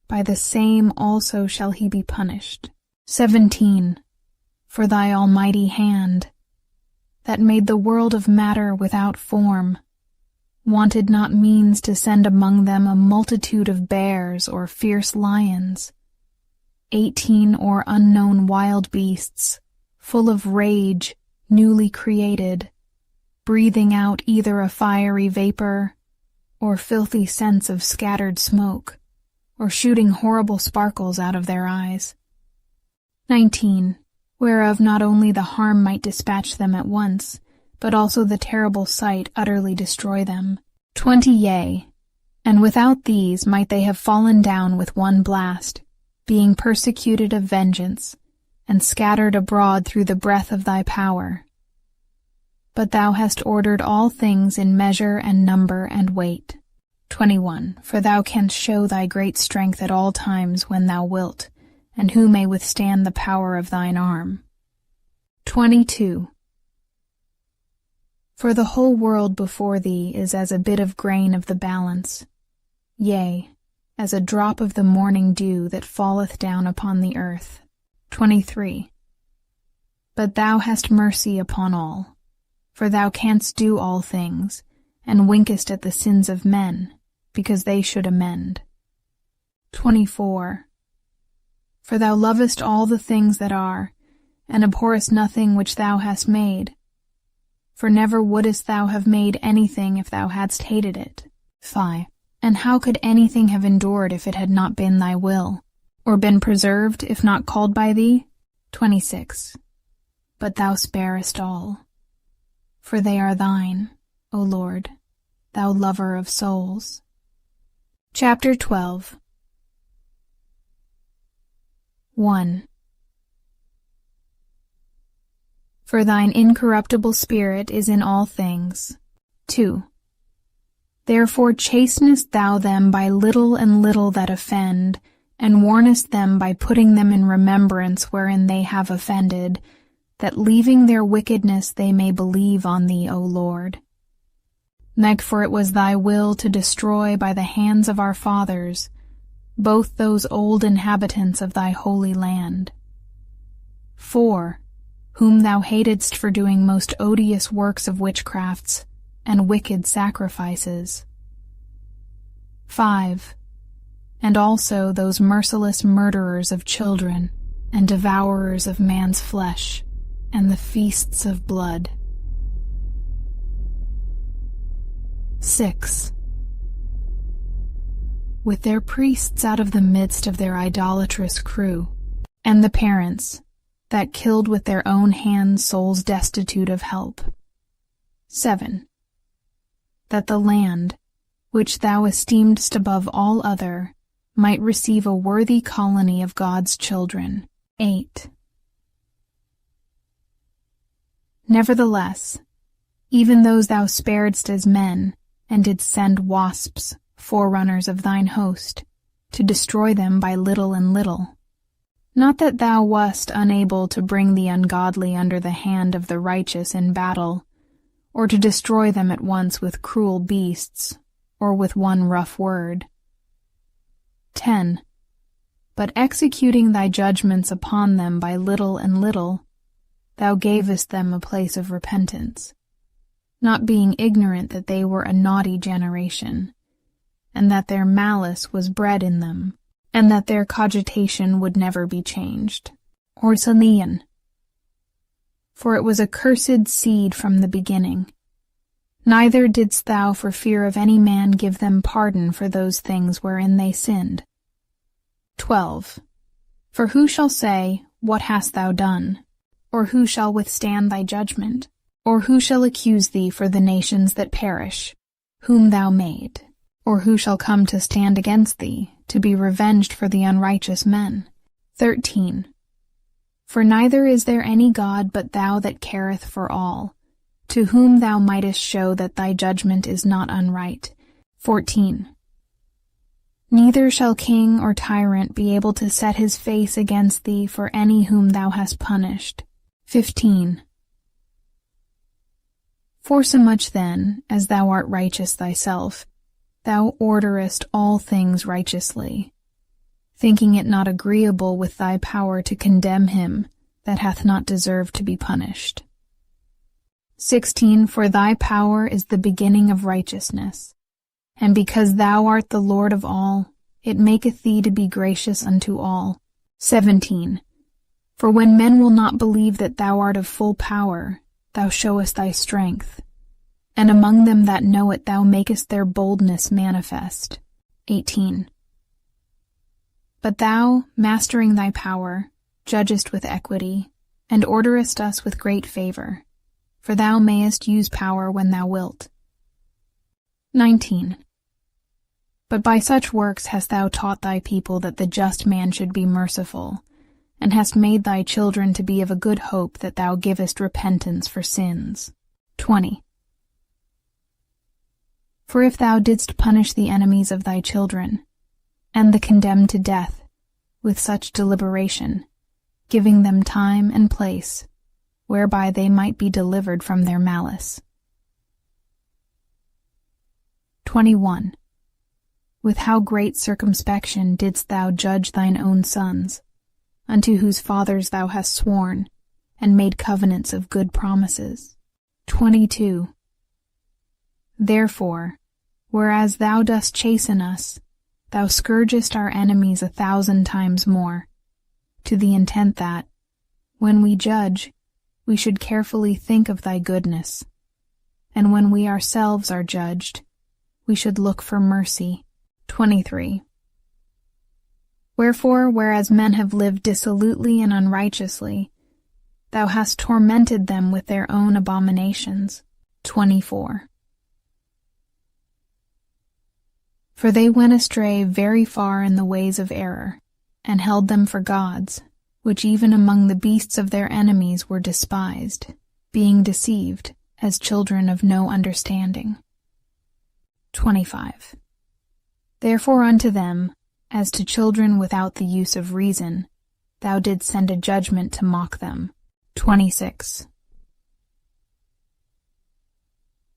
[SPEAKER 1] by the same also shall he be punished. 17. For thy almighty hand, that made the world of matter without form, wanted not means to send among them a multitude of bears or fierce lions, 18 or unknown wild beasts, full of rage, newly created, breathing out either a fiery vapor, or filthy scents of scattered smoke, or shooting horrible sparkles out of their eyes. 19. Whereof not only the harm might dispatch them at once, but also the terrible sight utterly destroy them. 20. Yea, and without these might they have fallen down with one blast, being persecuted of vengeance, and scattered abroad through the breath of thy power. But thou hast ordered all things in measure and number and weight. 21. For thou canst show thy great strength at all times when thou wilt, and who may withstand the power of thine arm? 22. For the whole world before thee is as a bit of grain of the balance, yea, as a drop of the morning dew that falleth down upon the earth. 23. But thou hast mercy upon all, for thou canst do all things, and winkest at the sins of men, because they should amend. 24. For thou lovest all the things that are, and abhorrest nothing which thou hast made. For never wouldest thou have made anything if thou hadst hated it. 5. And how could anything have endured if it had not been thy will, or been preserved if not called by thee? 26. But thou sparest all, for they are thine, O Lord, thou lover of souls. Chapter 12. 1. For thine incorruptible spirit is in all things. 2. Therefore chastenest thou them by little and little that offend, and warnest them by putting them in remembrance wherein they have offended, that leaving their wickedness they may believe on thee, O Lord. Nec, for it was thy will to destroy by the hands of our fathers both those old inhabitants of thy holy land. 4. Whom thou hatedst for doing most odious works of witchcrafts and wicked sacrifices. 5. And also those merciless murderers of children and devourers of man's flesh and the feasts of blood. 6. With their priests out of the midst of their idolatrous crew, and the parents that killed with their own hands souls destitute of help. 7. That the land, which thou esteemedst above all other, might receive a worthy colony of God's children. 8. Nevertheless, even those thou sparedst as men, and didst send wasps, forerunners of thine host, to destroy them by little and little. Not that thou wast unable to bring the ungodly under the hand of the righteous in battle, or to destroy them at once with cruel beasts, or with one rough word. 10. But executing thy judgments upon them by little and little, thou gavest them a place of repentance, not being ignorant that they were a naughty generation, and that their malice was bred in them, and that their cogitation would never be changed. Or Salian. For it was a cursed seed from the beginning. Neither didst thou for fear of any man give them pardon for those things wherein they sinned. 12. For who shall say, What hast thou done? Or who shall withstand thy judgment? Or who shall accuse thee for the nations that perish, whom thou made? Or who shall come to stand against thee, to be revenged for the unrighteous men? 13. For neither is there any God but thou that careth for all, to whom thou mightest show that thy judgment is not unright. 14. Neither shall king or tyrant be able to set his face against thee for any whom thou hast punished. 15. Forsomuch then, as thou art righteous thyself, thou orderest all things righteously, thinking it not agreeable with thy power to condemn him that hath not deserved to be punished. 16. For thy power is the beginning of righteousness, and because thou art the Lord of all, it maketh thee to be gracious unto all. 17. For when men will not believe that thou art of full power, thou showest thy strength, and among them that know it thou makest their boldness manifest. 18. But thou, mastering thy power, judgest with equity, and orderest us with great favor, for thou mayest use power when thou wilt. 19. But by such works hast thou taught thy people that the just man should be merciful, and hast made thy children to be of a good hope that thou givest repentance for sins. 20. For if thou didst punish the enemies of thy children, and the condemned to death, with such deliberation, giving them time and place, whereby they might be delivered from their malice. 21. With how great circumspection didst thou judge thine own sons, unto whose fathers thou hast sworn, and made covenants of good promises. 22. Therefore, whereas thou dost chasten us, thou scourgest our enemies 1,000 times more, to the intent that, when we judge, we should carefully think of thy goodness, and when we ourselves are judged, we should look for mercy. 23. Wherefore, whereas men have lived dissolutely and unrighteously, thou hast tormented them with their own abominations. 24. For they went astray very far in the ways of error, and held them for gods, which even among the beasts of their enemies were despised, being deceived, as children of no understanding. 25. Therefore unto them, as to children without the use of reason, thou didst send a judgment to mock them. 26.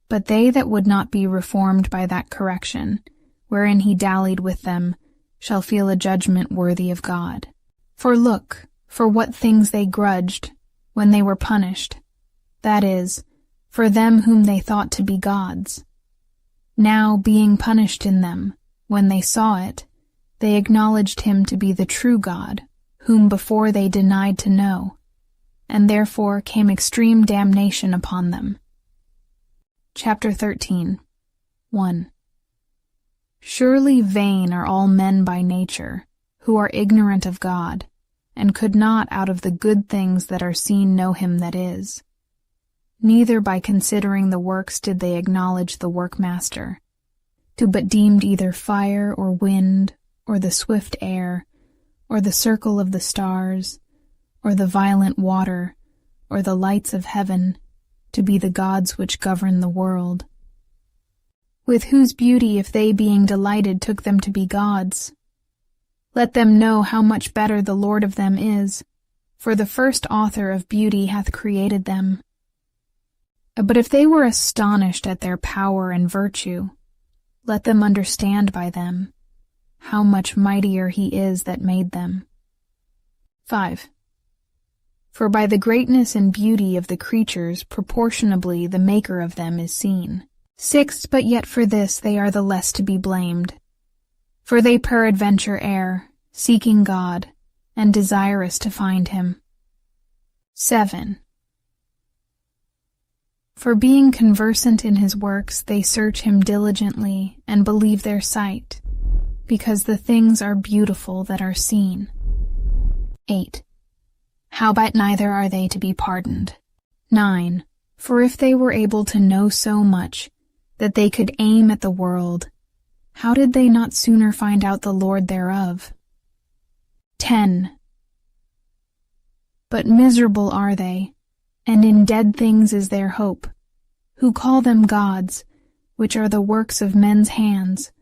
[SPEAKER 1] But they that would not be reformed by that correction, wherein he dallied with them, shall feel a judgment worthy of God. For look, for what things they grudged, when they were punished, that is, for them whom they thought to be gods. Now, being punished in them, when they saw it, they acknowledged him to be the true God, whom before they denied to know, and therefore came extreme damnation upon them. Chapter 13. 1. Surely vain are all men by nature, who are ignorant of God, and could not out of the good things that are seen know him that is. Neither by considering the works did they acknowledge the workmaster, who but deemed either fire or wind, or the swift air, or the circle of the stars, or the violent water, or the lights of heaven, to be the gods which govern the world. With whose beauty if they being delighted took them to be gods? Let them know how much better the Lord of them is, for the first author of beauty hath created them. But if they were astonished at their power and virtue, let them understand by them how much mightier he is that made them. 5. For by the greatness and beauty of the creatures proportionably the Maker of them is seen. 6. But yet for this they are the less to be blamed. For they peradventure err, seeking God, and desirous to find him. 7. For being conversant in his works they search him diligently, and believe their sight, because the things are beautiful that are seen. 8. Howbeit neither are they to be pardoned. 9. For if they were able to know so much, that they could aim at the world, how did they not sooner find out the Lord thereof? 10. But miserable are they, and in dead things is their hope, who call them gods, which are the works of men's hands,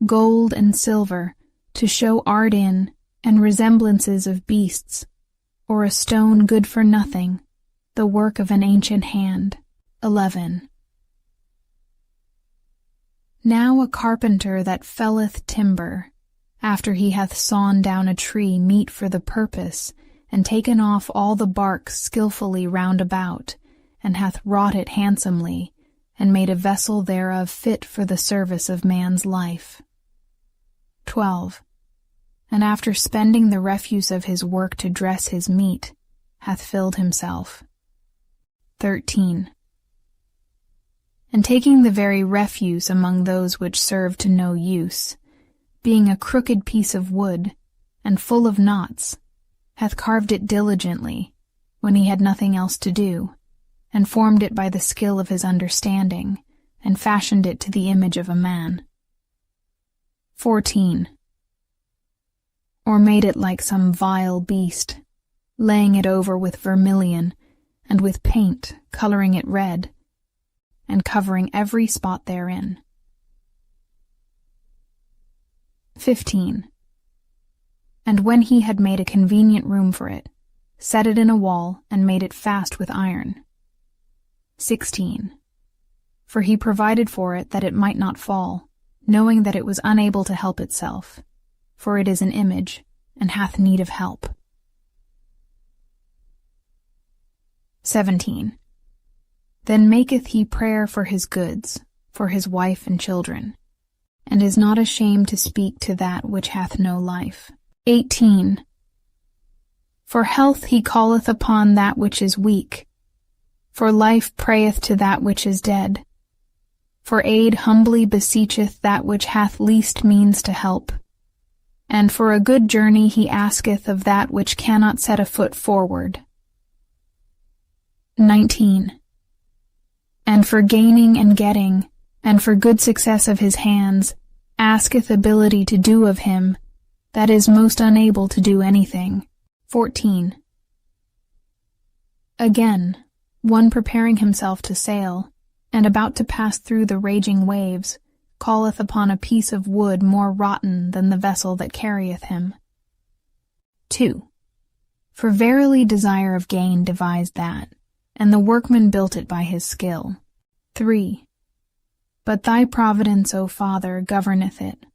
[SPEAKER 1] gold and silver, to show art in, and resemblances of beasts, or a stone good for nothing, the work of an ancient hand. 11. Now a carpenter that felleth timber, after he hath sawn down a tree meet for the purpose, and taken off all the bark skilfully round about, and hath wrought it handsomely, and made a vessel thereof fit for the service of man's life. 12. And after spending the refuse of his work to dress his meat, hath filled himself. 13. And taking the very refuse among those which serve to no use, being a crooked piece of wood, and full of knots, hath carved it diligently, when he had nothing else to do, and formed it by the skill of his understanding, and fashioned it to the image of a man. 14. Or made it like some vile beast, laying it over with vermilion, and with paint coloring it red, and covering every spot therein. 15. And when he had made a convenient room for it, set it in a wall, and made it fast with iron. 16. For he provided for it that it might not fall, knowing that it was unable to help itself, for it is an image, and hath need of help. 17. Then maketh he prayer for his goods, for his wife and children, and is not ashamed to speak to that which hath no life. 18. For health he calleth upon that which is weak, for life prayeth to that which is dead, for aid humbly beseecheth that which hath least means to help, and for a good journey he asketh of that which cannot set a foot forward. 19. And for gaining and getting, and for good success of his hands, asketh ability to do of him, that is most unable to do anything. 14. Again, one preparing himself to sail, and about to pass through the raging waves, calleth upon a piece of wood more rotten than the vessel that carrieth him. 2. For verily desire of gain devised that, and the workman built it by his skill. 3. But thy providence, O Father, governeth it.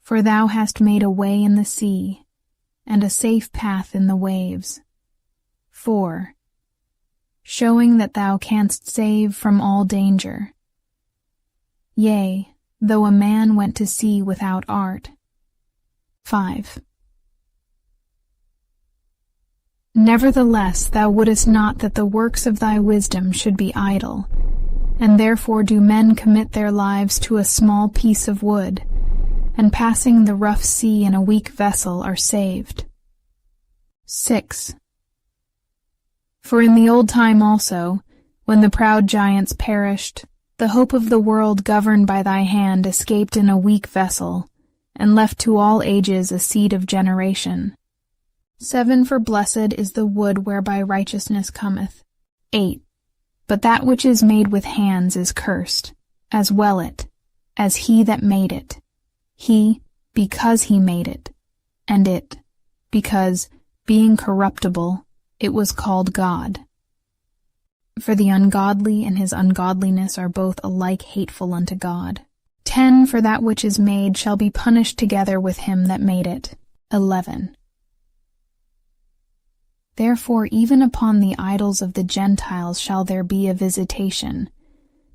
[SPEAKER 1] For thou hast made a way in the sea, and a safe path in the waves. 4. Showing that thou canst save from all danger. Yea, though a man went to sea without art. 5. Nevertheless, thou wouldest not that the works of thy wisdom should be idle, and therefore do men commit their lives to a small piece of wood, and passing the rough sea in a weak vessel are saved. 6. For in the old time also, when the proud giants perished, the hope of the world governed by thy hand escaped in a weak vessel, and left to all ages a seed of generation. 7. For blessed is the wood whereby righteousness cometh. 8. But that which is made with hands is cursed, as well it, as he that made it. He, because he made it, and it, because, being corruptible, it was called God. For the ungodly and his ungodliness are both alike hateful unto God. 10. For that which is made shall be punished together with him that made it. 11. Therefore even upon the idols of the Gentiles shall there be a visitation,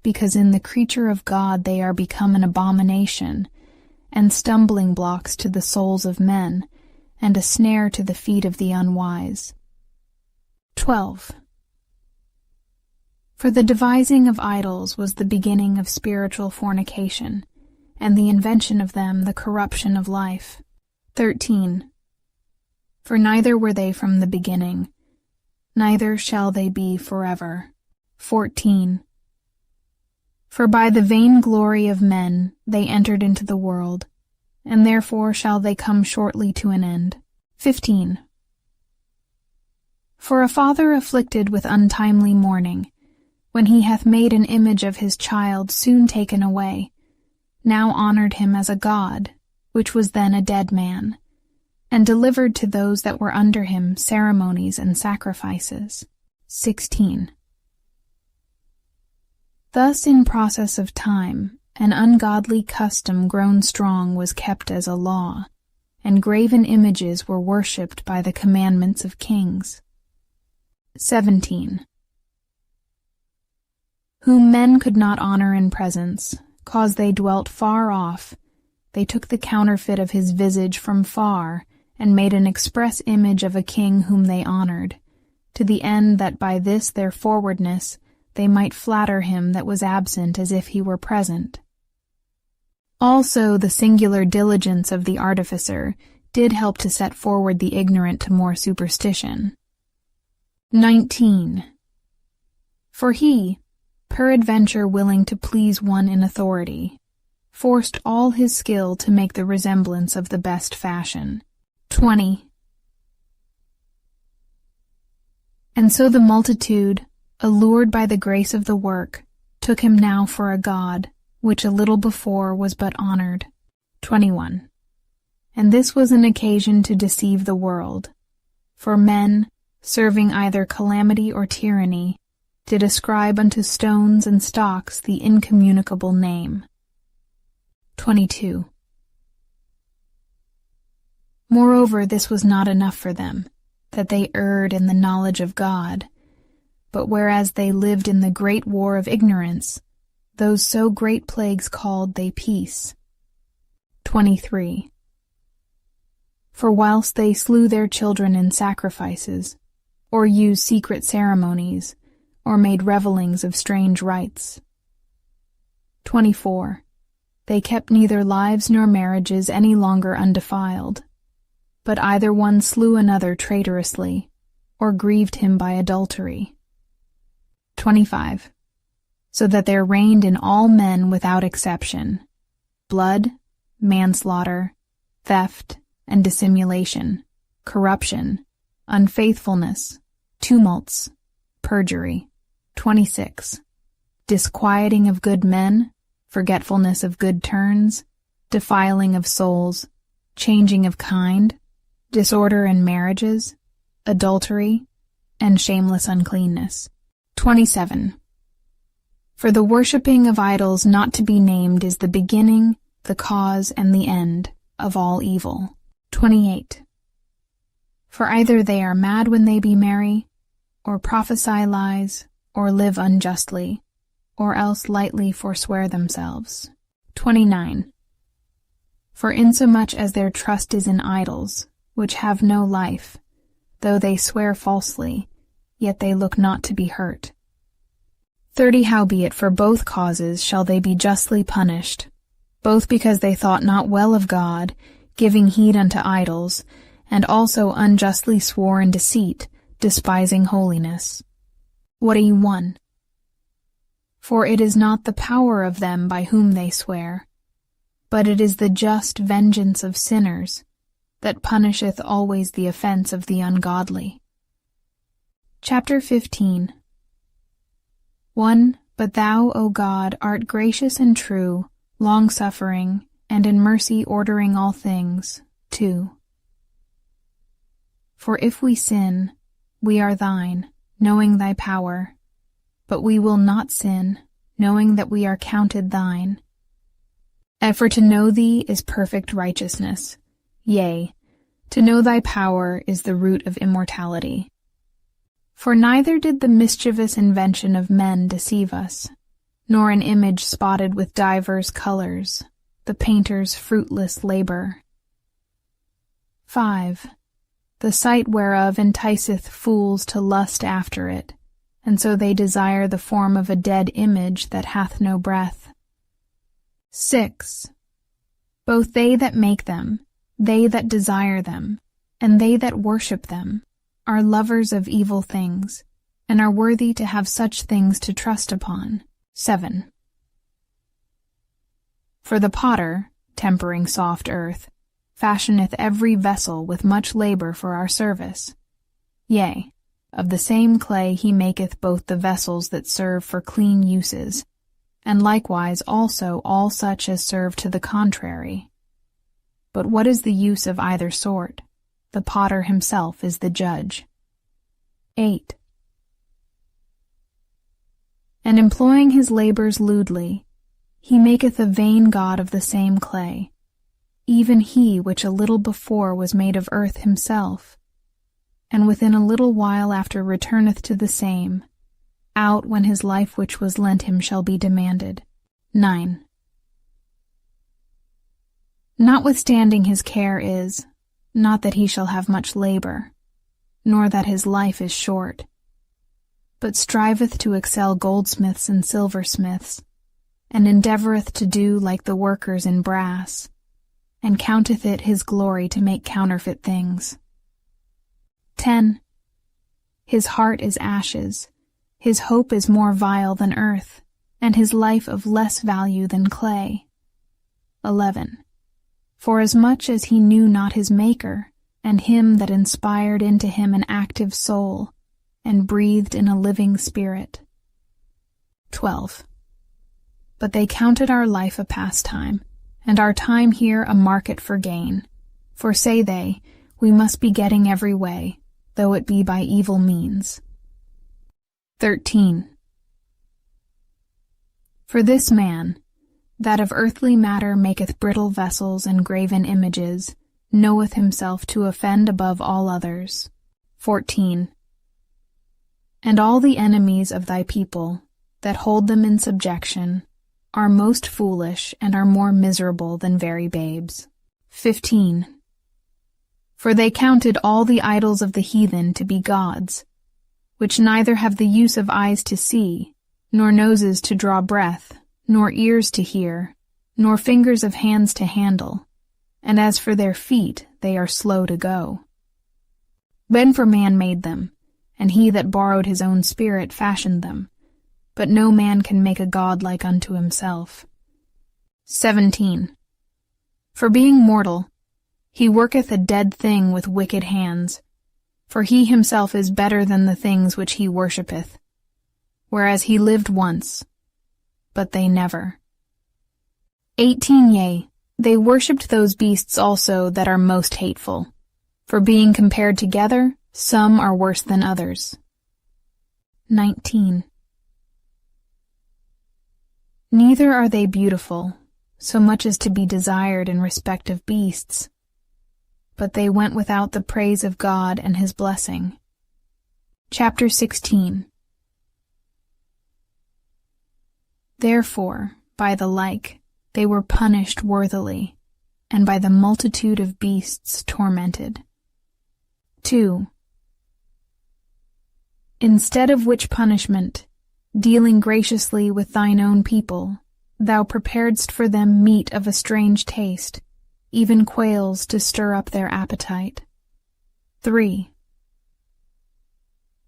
[SPEAKER 1] because in the creature of God they are become an abomination, and stumbling blocks to the souls of men, and a snare to the feet of the unwise. 12. For the devising of idols was the beginning of spiritual fornication, and the invention of them the corruption of life. 13. For neither were they from the beginning, neither shall they be forever. 14. For by the vain glory of men they entered into the world, and therefore shall they come shortly to an end. 15. For a father afflicted with untimely mourning, when he hath made an image of his child soon taken away, now honored him as a god, which was then a dead man, and delivered to those that were under him ceremonies and sacrifices. 16. Thus in process of time, an ungodly custom grown strong was kept as a law, and graven images were worshipped by the commandments of kings. 17. Whom men could not honor in presence, cause they dwelt far off, they took the counterfeit of his visage from far, and made an express image of a king whom they honored, to the end that by this their forwardness they might flatter him that was absent as if he were present. Also the singular diligence of the artificer did help to set forward the ignorant to more superstition. 19. For he, peradventure willing to please one in authority, forced all his skill to make the resemblance of the best fashion. 20. And so the multitude, allured by the grace of the work, took him now for a god, which a little before was but honored. 21. And this was an occasion to deceive the world, for men, serving either calamity or tyranny, did ascribe unto stones and stocks the incommunicable name. 22. Moreover, this was not enough for them, that they erred in the knowledge of God, but whereas they lived in the great war of ignorance, those so great plagues called they peace. 23. For whilst they slew their children in sacrifices, or used secret ceremonies, or made revellings of strange rites. 24. They kept neither lives nor marriages any longer undefiled, but either one slew another traitorously, or grieved him by adultery. 25. So that there reigned in all men without exception blood, manslaughter, theft, and dissimulation, corruption, unfaithfulness, tumults, perjury. 26. Disquieting of good men, forgetfulness of good turns, defiling of souls, changing of kind, disorder in marriages, adultery, and shameless uncleanness. 27. For the worshipping of idols not to be named is the beginning, the cause, and the end of all evil. 28. For either they are mad when they be merry, or prophesy lies, or live unjustly, or else lightly forswear themselves. 29. For insomuch as their trust is in idols, which have no life, though they swear falsely, yet they look not to be hurt. 30. Howbeit for both causes shall they be justly punished, both because they thought not well of God, giving heed unto idols, and also unjustly swore in deceit, despising holiness. 41. For it is not the power of them by whom they swear, but it is the just vengeance of sinners, that punisheth always the offense of the ungodly. Chapter 15. 1. But thou, O God, art gracious and true, long-suffering, and in mercy ordering all things. 2. For if we sin, we are thine, knowing thy power, but we will not sin, knowing that we are counted thine. And for to know thee is perfect righteousness, yea, to know thy power is the root of immortality. For neither did the mischievous invention of men deceive us, nor an image spotted with divers colors, the painter's fruitless labor. 5. The sight whereof enticeth fools to lust after it, and so they desire the form of a dead image that hath no breath. 6. Both they that make them, they that desire them, and they that worship them, are lovers of evil things, and are worthy to have such things to trust upon. 7. For the potter, tempering soft earth, fashioneth every vessel with much labor for our service. Yea, of the same clay he maketh both the vessels that serve for clean uses, and likewise also all such as serve to the contrary. But what is the use of either sort? The potter himself is the judge. 8. And employing his labors lewdly, he maketh a vain god of the same clay, even he which a little before was made of earth himself, and within a little while after returneth to the same, out when his life which was lent him shall be demanded. 9. Notwithstanding his care is, not that he shall have much labor, nor that his life is short, but striveth to excel goldsmiths and silversmiths, and endeavoureth to do like the workers in brass, and counteth it his glory to make counterfeit things. 10. His heart is ashes, his hope is more vile than earth, and his life of less value than clay. 11. Forasmuch as he knew not his Maker, and him that inspired into him an active soul, and breathed in a living spirit. 12. But they counted our life a pastime, and our time here a market for gain. For say they, we must be getting every way, though it be by evil means. 13. For this man, that of earthly matter maketh brittle vessels and graven images, knoweth himself to offend above all others. 14. And all the enemies of thy people, that hold them in subjection, are most foolish and are more miserable than very babes. 15. For they counted all the idols of the heathen to be gods, which neither have the use of eyes to see, nor noses to draw breath, nor ears to hear, nor fingers of hands to handle, and as for their feet, they are slow to go. Then for man made them, and he that borrowed his own spirit fashioned them, but no man can make a god like unto himself. 17. For being mortal, he worketh a dead thing with wicked hands, For he himself is better than the things which he worshippeth, whereas he lived once, but they never. 18 Yea, they worshipped those beasts also that are most hateful, for being compared together, some are worse than others. 19. Neither are they beautiful, so much as to be desired in respect of beasts, but they went without the praise of God and his blessing. Chapter 16. Therefore, by the like, they were punished worthily, and by the multitude of beasts tormented. 2. Instead of which punishment, dealing graciously with thine own people, thou preparedst for them meat of a strange taste, even quails to stir up their appetite. 3.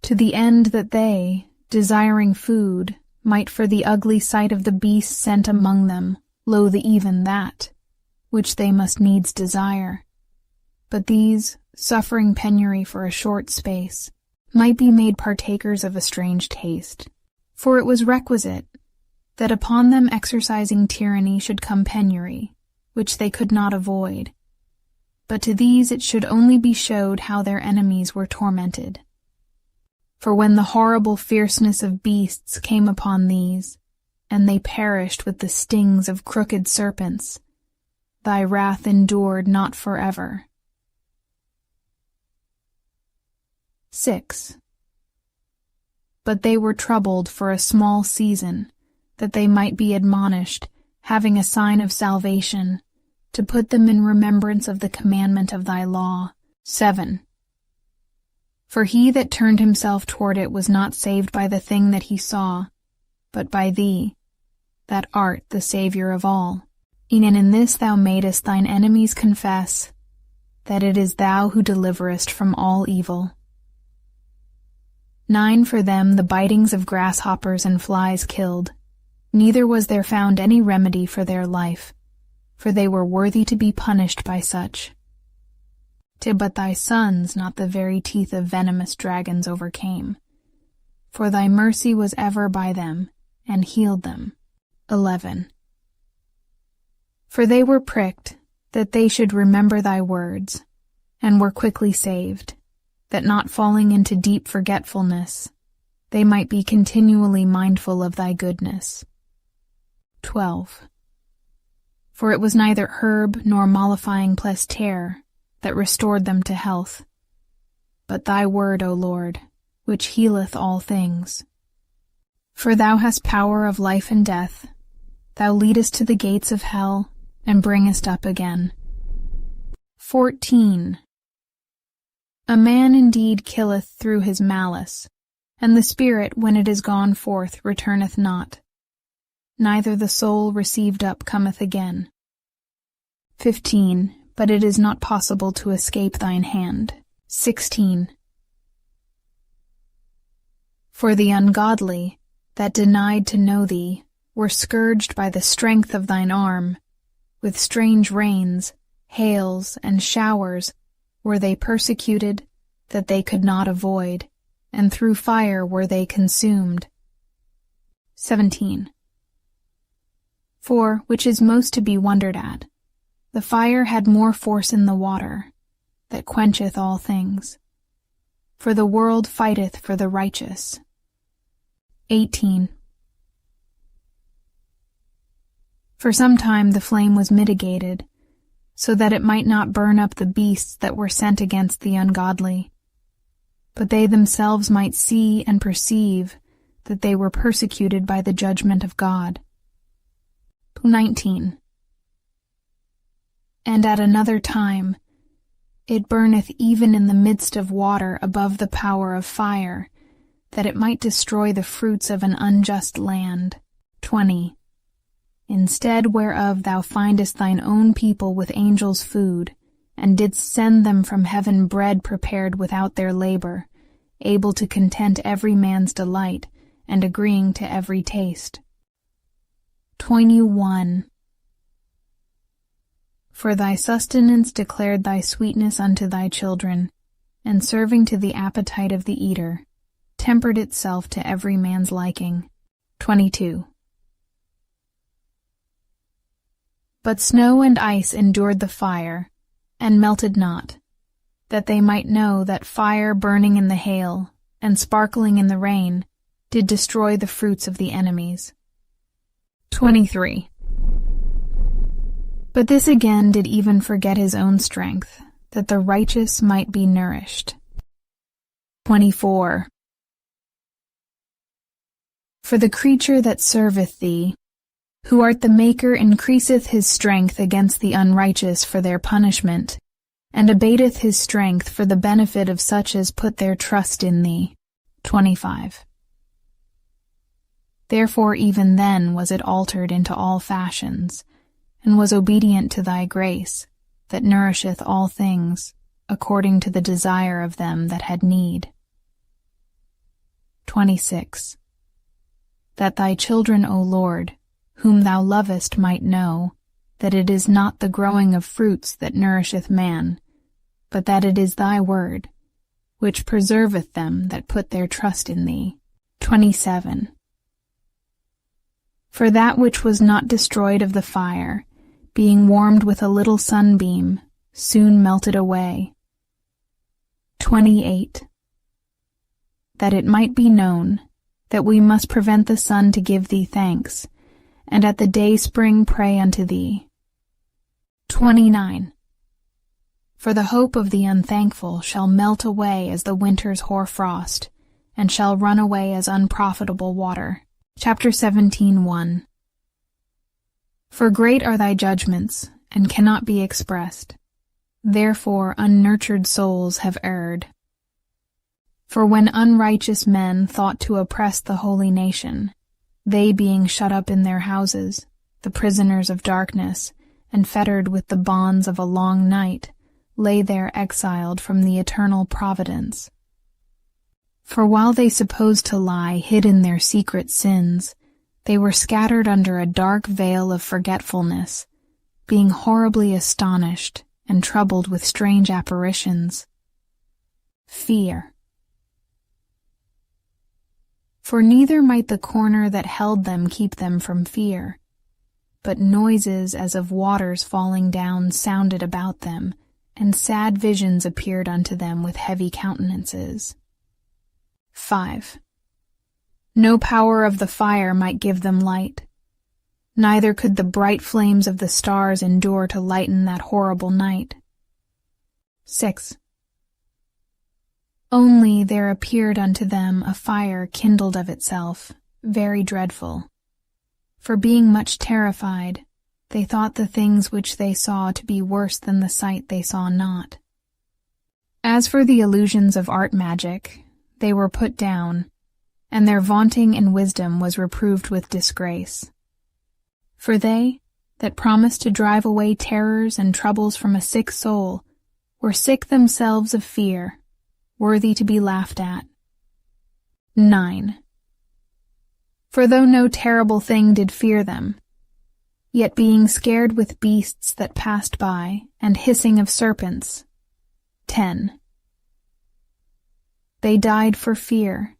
[SPEAKER 1] To the end that they, desiring food, might for the ugly sight of the beasts sent among them, loathe even that, which they must needs desire. But these, suffering penury for a short space, might be made partakers of a strange taste. For it was requisite that upon them exercising tyranny should come penury, which they could not avoid. But to these it should only be showed how their enemies were tormented. For when the horrible fierceness of beasts came upon these, and they perished with the stings of crooked serpents, thy wrath endured not forever. 6. But they were troubled for a small season, that they might be admonished, having a sign of salvation, to put them in remembrance of the commandment of thy law. 7. For he that turned himself toward it was not saved by the thing that he saw, but by thee, that art the Saviour of all. E'en in this thou madest thine enemies confess, that it is thou who deliverest from all evil. 9 For them the bitings of grasshoppers and flies killed, neither was there found any remedy for their life, for they were worthy to be punished by such. But thy sons not the very teeth of venomous dragons overcame, for thy mercy was ever by them, and healed them. 11 For they were pricked, that they should remember thy words, and were quickly saved, that not falling into deep forgetfulness, they might be continually mindful of thy goodness. 12 For it was neither herb nor mollifying plestere that restored them to health, but thy word, O Lord, which healeth all things. For thou hast power of life and death, thou leadest to the gates of hell, and bringest up again. 14 A man indeed killeth through his malice, and the spirit, when it is gone forth, returneth not. Neither the soul received up cometh again. 15 But it is not possible to escape thine hand. 16 For the ungodly, that denied to know thee, were scourged by the strength of thine arm. With strange rains, hails, and showers were they persecuted, that they could not avoid, and through fire were they consumed. 17 For, which is most to be wondered at, the fire had more force in the water, that quencheth all things. For the world fighteth for the righteous. 18 For some time the flame was mitigated, so that it might not burn up the beasts that were sent against the ungodly, but they themselves might see and perceive that they were persecuted by the judgment of God. 19 And at another time it burneth even in the midst of water above the power of fire, that it might destroy the fruits of an unjust land. 20 Instead whereof thou findest thine own people with angels' food, and didst send them from heaven bread prepared without their labor, able to content every man's delight, and agreeing to every taste. 21 For thy sustenance declared thy sweetness unto thy children, and serving to the appetite of the eater, tempered itself to every man's liking. 22. But snow and ice endured the fire, and melted not, that they might know that fire burning in the hail, and sparkling in the rain, did destroy the fruits of the enemies. 23. But this again did even forget his own strength, that the righteous might be nourished. 24. For the creature that serveth thee, who art the Maker, increaseth his strength against the unrighteous for their punishment, and abateth his strength for the benefit of such as put their trust in thee. 25. Therefore even then was it altered into all fashions, and was obedient to thy grace, that nourisheth all things, according to the desire of them that had need. 26. That thy children, O Lord, whom thou lovest, might know, that it is not the growing of fruits that nourisheth man, but that it is thy word, which preserveth them that put their trust in thee. 27. For that which was not destroyed of the fire, being warmed with a little sunbeam, soon melted away. 28. That it might be known that we must prevent the sun to give thee thanks, and at the dayspring pray unto thee. 29. For the hope of the unthankful shall melt away as the winter's hoarfrost, and shall run away as unprofitable water. Chapter 17:1. For great are thy judgments, and cannot be expressed. Therefore unnurtured souls have erred. For when unrighteous men thought to oppress the holy nation, they being shut up in their houses, the prisoners of darkness, and fettered with the bonds of a long night, lay there exiled from the eternal providence. For while they supposed to lie hid in their secret sins, they were scattered under a dark veil of forgetfulness, being horribly astonished and troubled with strange apparitions. Fear. For neither might the corner that held them keep them from fear, but noises as of waters falling down sounded about them, and sad visions appeared unto them with heavy countenances. 5. No power of the fire might give them light, neither could the bright flames of the stars endure to lighten that horrible night. 6. Only there appeared unto them a fire kindled of itself, very dreadful. For being much terrified, they thought the things which they saw to be worse than the sight they saw not. As for the illusions of art magic, they were put down, and their vaunting in wisdom was reproved with disgrace. For they, that promised to drive away terrors and troubles from a sick soul, were sick themselves of fear, worthy to be laughed at. 9. For though no terrible thing did fear them, yet being scared with beasts that passed by, and hissing of serpents. 10. They died for fear,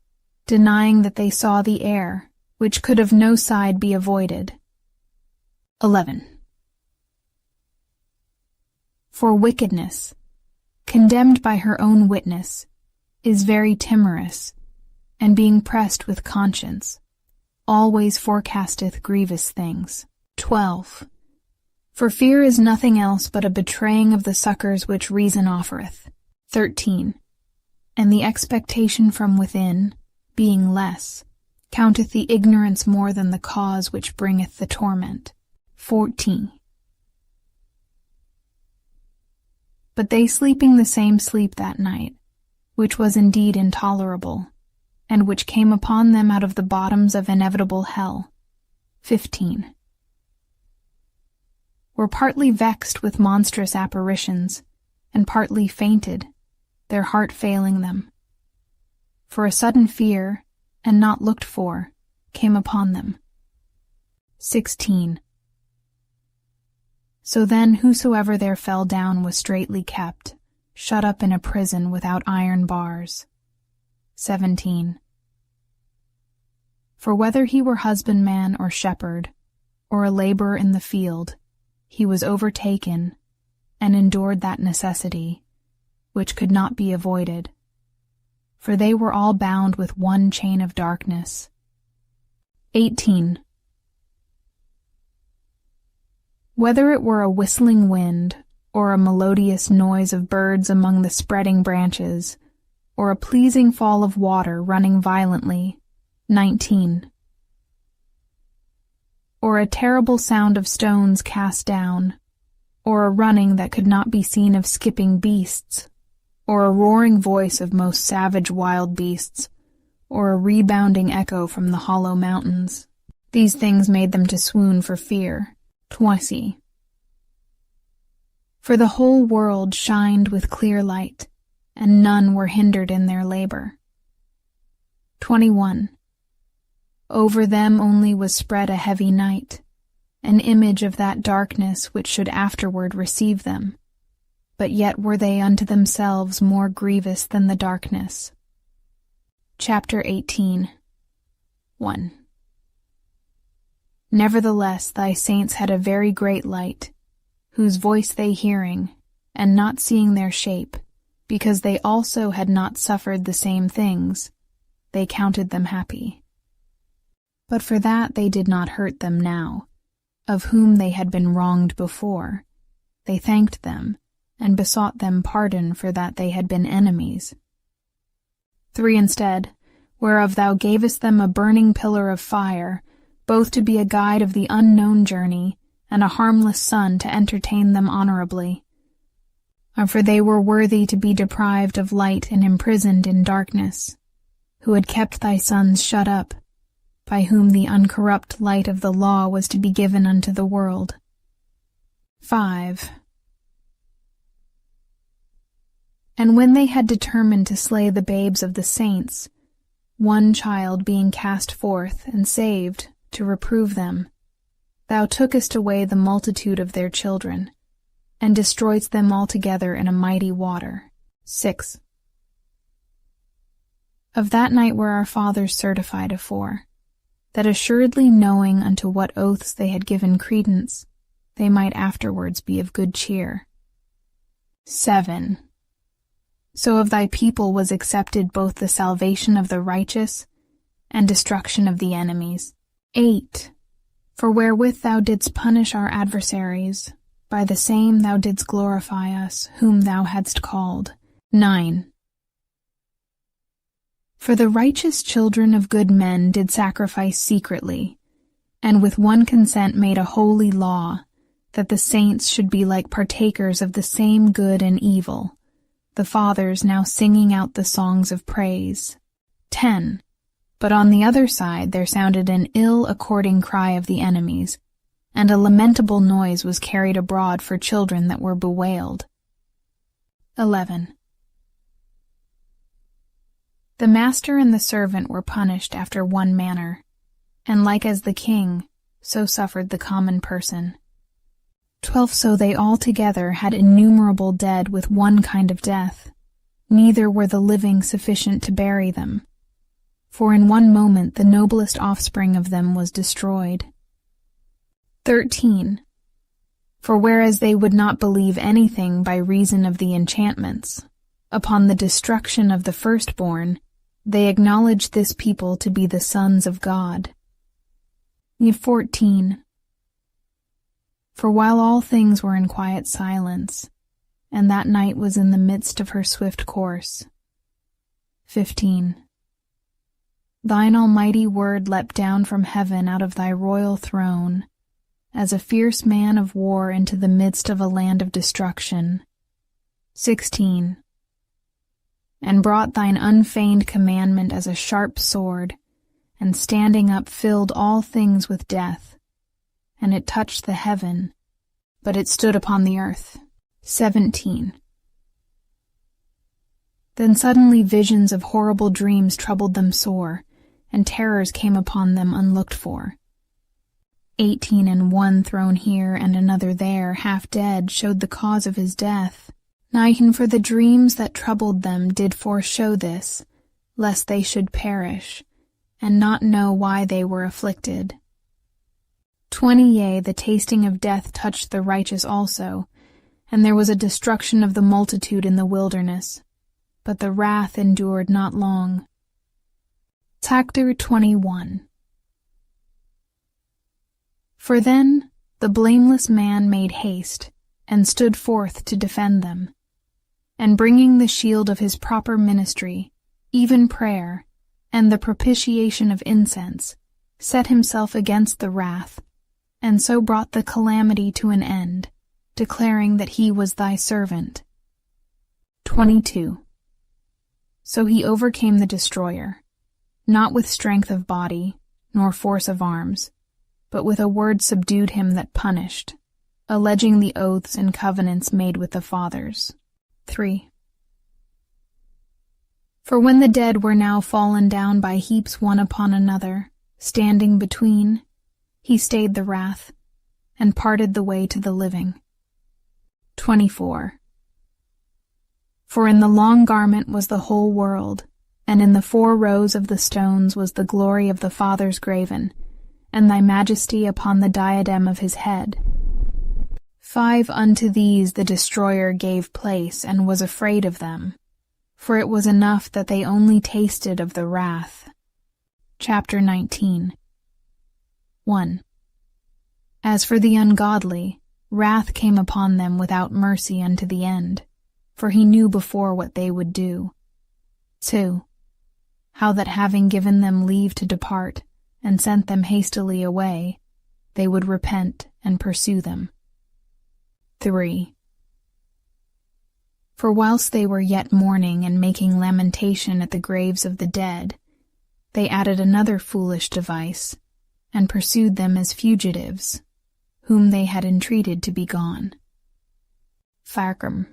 [SPEAKER 1] denying that they saw the air, which could of no side be avoided. 11. For wickedness, condemned by her own witness, is very timorous, and being pressed with conscience, always forecasteth grievous things. 12. For fear is nothing else but a betraying of the succors which reason offereth. 13. And the expectation from within, being less, counteth the ignorance more than the cause which bringeth the torment. 14. But they sleeping the same sleep that night, which was indeed intolerable, and which came upon them out of the bottoms of inevitable hell. 15. Were partly vexed with monstrous apparitions, and partly fainted, their heart failing them. For a sudden fear, and not looked for, came upon them. 16. So then whosoever there fell down was straitly kept, shut up in a prison without iron bars. 17. For whether he were husbandman or shepherd, or a laborer in the field, he was overtaken, and endured that necessity, which could not be avoided. For they were all bound with one chain of darkness. 18. Whether it were a whistling wind, or a melodious noise of birds among the spreading branches, or a pleasing fall of water running violently. 19. Or a terrible sound of stones cast down, or a running that could not be seen of skipping beasts, or a roaring voice of most savage wild beasts, or a rebounding echo from the hollow mountains. These things made them to swoon for fear. 20. For the whole world shined with clear light, and none were hindered in their labor. 21. Over them only was spread a heavy night, an image of that darkness which should afterward receive them, but yet were they unto themselves more grievous than the darkness. Chapter 18. 1. Nevertheless thy saints had a very great light, whose voice they hearing, and not seeing their shape, because they also had not suffered the same things, they counted them happy. But for that they did not hurt them now, of whom they had been wronged before. They thanked them, and besought them pardon for that they had been enemies. 3 instead, whereof thou gavest them a burning pillar of fire, both to be a guide of the unknown journey, and a harmless sun to entertain them honorably. For they were worthy to be deprived of light and imprisoned in darkness, who had kept thy sons shut up, by whom the uncorrupt light of the law was to be given unto the world. 5. And when they had determined to slay the babes of the saints, one child being cast forth and saved, to reprove them, thou tookest away the multitude of their children, and destroyedst them altogether in a mighty water. 6. Of that night were our fathers certified afore, that assuredly knowing unto what oaths they had given credence, they might afterwards be of good cheer. 7. So of thy people was accepted both the salvation of the righteous and destruction of the enemies. 8. For wherewith thou didst punish our adversaries, by the same thou didst glorify us, whom thou hadst called. 9. For the righteous children of good men did sacrifice secretly, and with one consent made a holy law, that the saints should be like partakers of the same good and evil, the fathers now singing out the songs of praise. 10. But on the other side there sounded an ill-according cry of the enemies, and a lamentable noise was carried abroad for children that were bewailed. 11. The master and the servant were punished after one manner, and like as the king, so suffered the common person. 12. So they all together had innumerable dead with one kind of death, neither were the living sufficient to bury them. For in one moment the noblest offspring of them was destroyed. 13. For whereas they would not believe anything by reason of the enchantments, upon the destruction of the firstborn, they acknowledged this people to be the sons of God. 14. For while all things were in quiet silence, and that night was in the midst of her swift course. 15. Thine almighty word leapt down from heaven out of thy royal throne, as a fierce man of war into the midst of a land of destruction. 16. And brought thine unfeigned commandment as a sharp sword, and standing up filled all things with death, and it touched the heaven, but it stood upon the earth. 17. Then suddenly visions of horrible dreams troubled them sore, and terrors came upon them unlooked for. 18. And one thrown here and another there, half dead, showed the cause of his death. 19 For the dreams that troubled them did foreshow this, lest they should perish, and not know why they were afflicted. 20 Yea, the tasting of death touched the righteous also, and there was a destruction of the multitude in the wilderness, but the wrath endured not long. Chapter 21. For then the blameless man made haste, and stood forth to defend them, and bringing the shield of his proper ministry, even prayer, and the propitiation of incense, set himself against the wrath, and so brought the calamity to an end, declaring that he was thy servant. 22. So he overcame the destroyer, not with strength of body, nor force of arms, but with a word subdued him that punished, alleging the oaths and covenants made with the fathers. 3. For when the dead were now fallen down by heaps one upon another, standing between, he stayed the wrath, and parted the way to the living. 24. For in the long garment was the whole world, and in the 4 rows of the stones was the glory of the fathers graven, and thy majesty upon the diadem of his head. 5 Unto these the destroyer gave place, and was afraid of them, for it was enough that they only tasted of the wrath. Chapter 19. 1. As for the ungodly, wrath came upon them without mercy unto the end, for he knew before what they would do. 2. How that having given them leave to depart, and sent them hastily away, they would repent and pursue them. 3. For whilst they were yet mourning and making lamentation at the graves of the dead, they added another foolish device, and pursued them as fugitives, whom they had entreated to be gone. 4.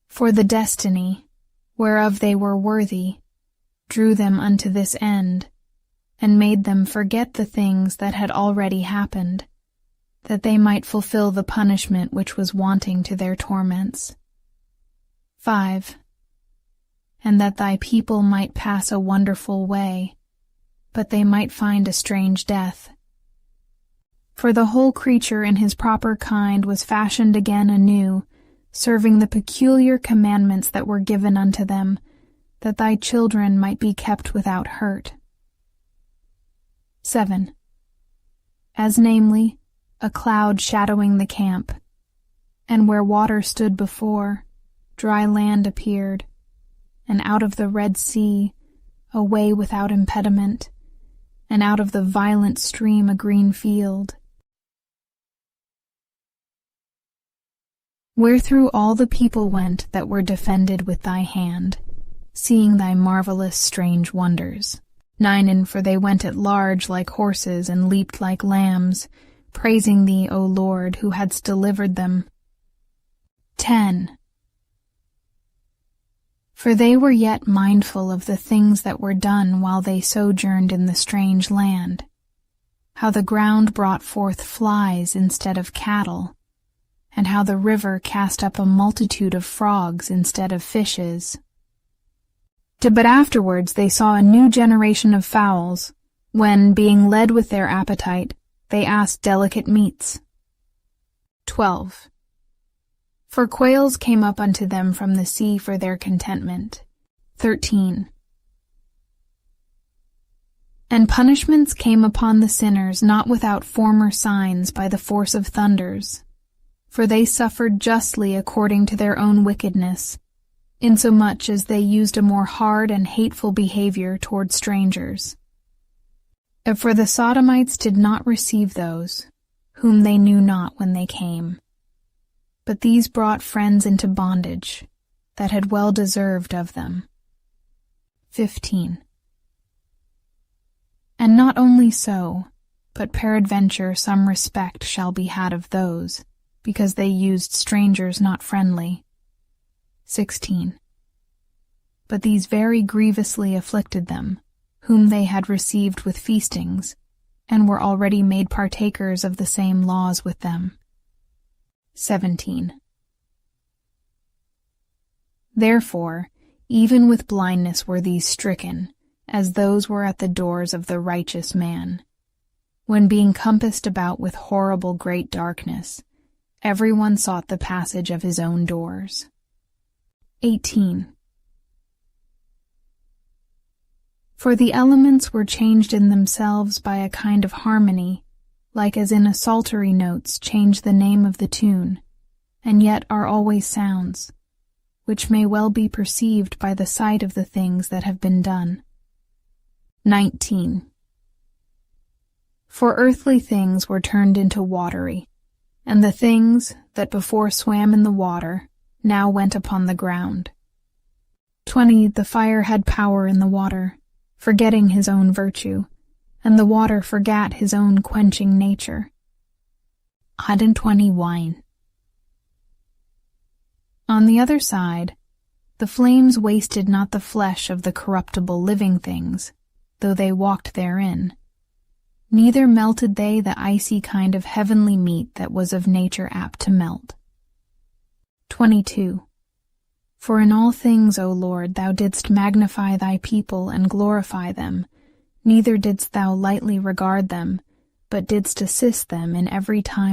[SPEAKER 1] For the destiny, whereof they were worthy, drew them unto this end, and made them forget the things that had already happened, that they might fulfill the punishment which was wanting to their torments. 5. And that thy people might pass a wonderful way, but they might find a strange death. For the whole creature in his proper kind was fashioned again anew, serving the peculiar commandments that were given unto them, that thy children might be kept without hurt. 7. As namely, a cloud shadowing the camp, and where water stood before, dry land appeared, and out of the Red Sea a way without impediment, and out of the violent stream a green field, wherethrough all the people went that were defended with thy hand, seeing thy marvelous strange wonders. 9 And for they went at large like horses, and leaped like lambs, praising thee, O Lord, who hadst delivered them. 10 For they were yet mindful of the things that were done while they sojourned in the strange land, how the ground brought forth flies instead of cattle, and how the river cast up a multitude of frogs instead of fishes. But afterwards they saw a new generation of fowls, when, being led with their appetite, they asked delicate meats. 12 For quails came up unto them from the sea for their contentment. 13 And punishments came upon the sinners not without former signs by the force of thunders, for they suffered justly according to their own wickedness, insomuch as they used a more hard and hateful behavior toward strangers. For the Sodomites did not receive those, whom they knew not when they came, but these brought friends into bondage, that had well deserved of them. 15 And not only so, but peradventure some respect shall be had of those, because they used strangers not friendly. 16 But these very grievously afflicted them, whom they had received with feastings, and were already made partakers of the same laws with them. 17. Therefore, even with blindness were these stricken, as those were at the doors of the righteous man. When being compassed about with horrible great darkness, everyone sought the passage of his own doors. 18. For the elements were changed in themselves by a kind of harmony, like as in a psaltery notes change the name of the tune, and yet are always sounds, which may well be perceived by the sight of the things that have been done. 19. For earthly things were turned into watery, and the things that before swam in the water now went upon the ground. 20. The fire had power in the water, forgetting his own virtue, and the water forgat his own quenching nature. 120. Wine. On the other side, the flames wasted not the flesh of the corruptible living things, though they walked therein. Neither melted they the icy kind of heavenly meat that was of nature apt to melt. 22. For in all things, O Lord, thou didst magnify thy people and glorify them, neither didst thou lightly regard them, but didst assist them in every time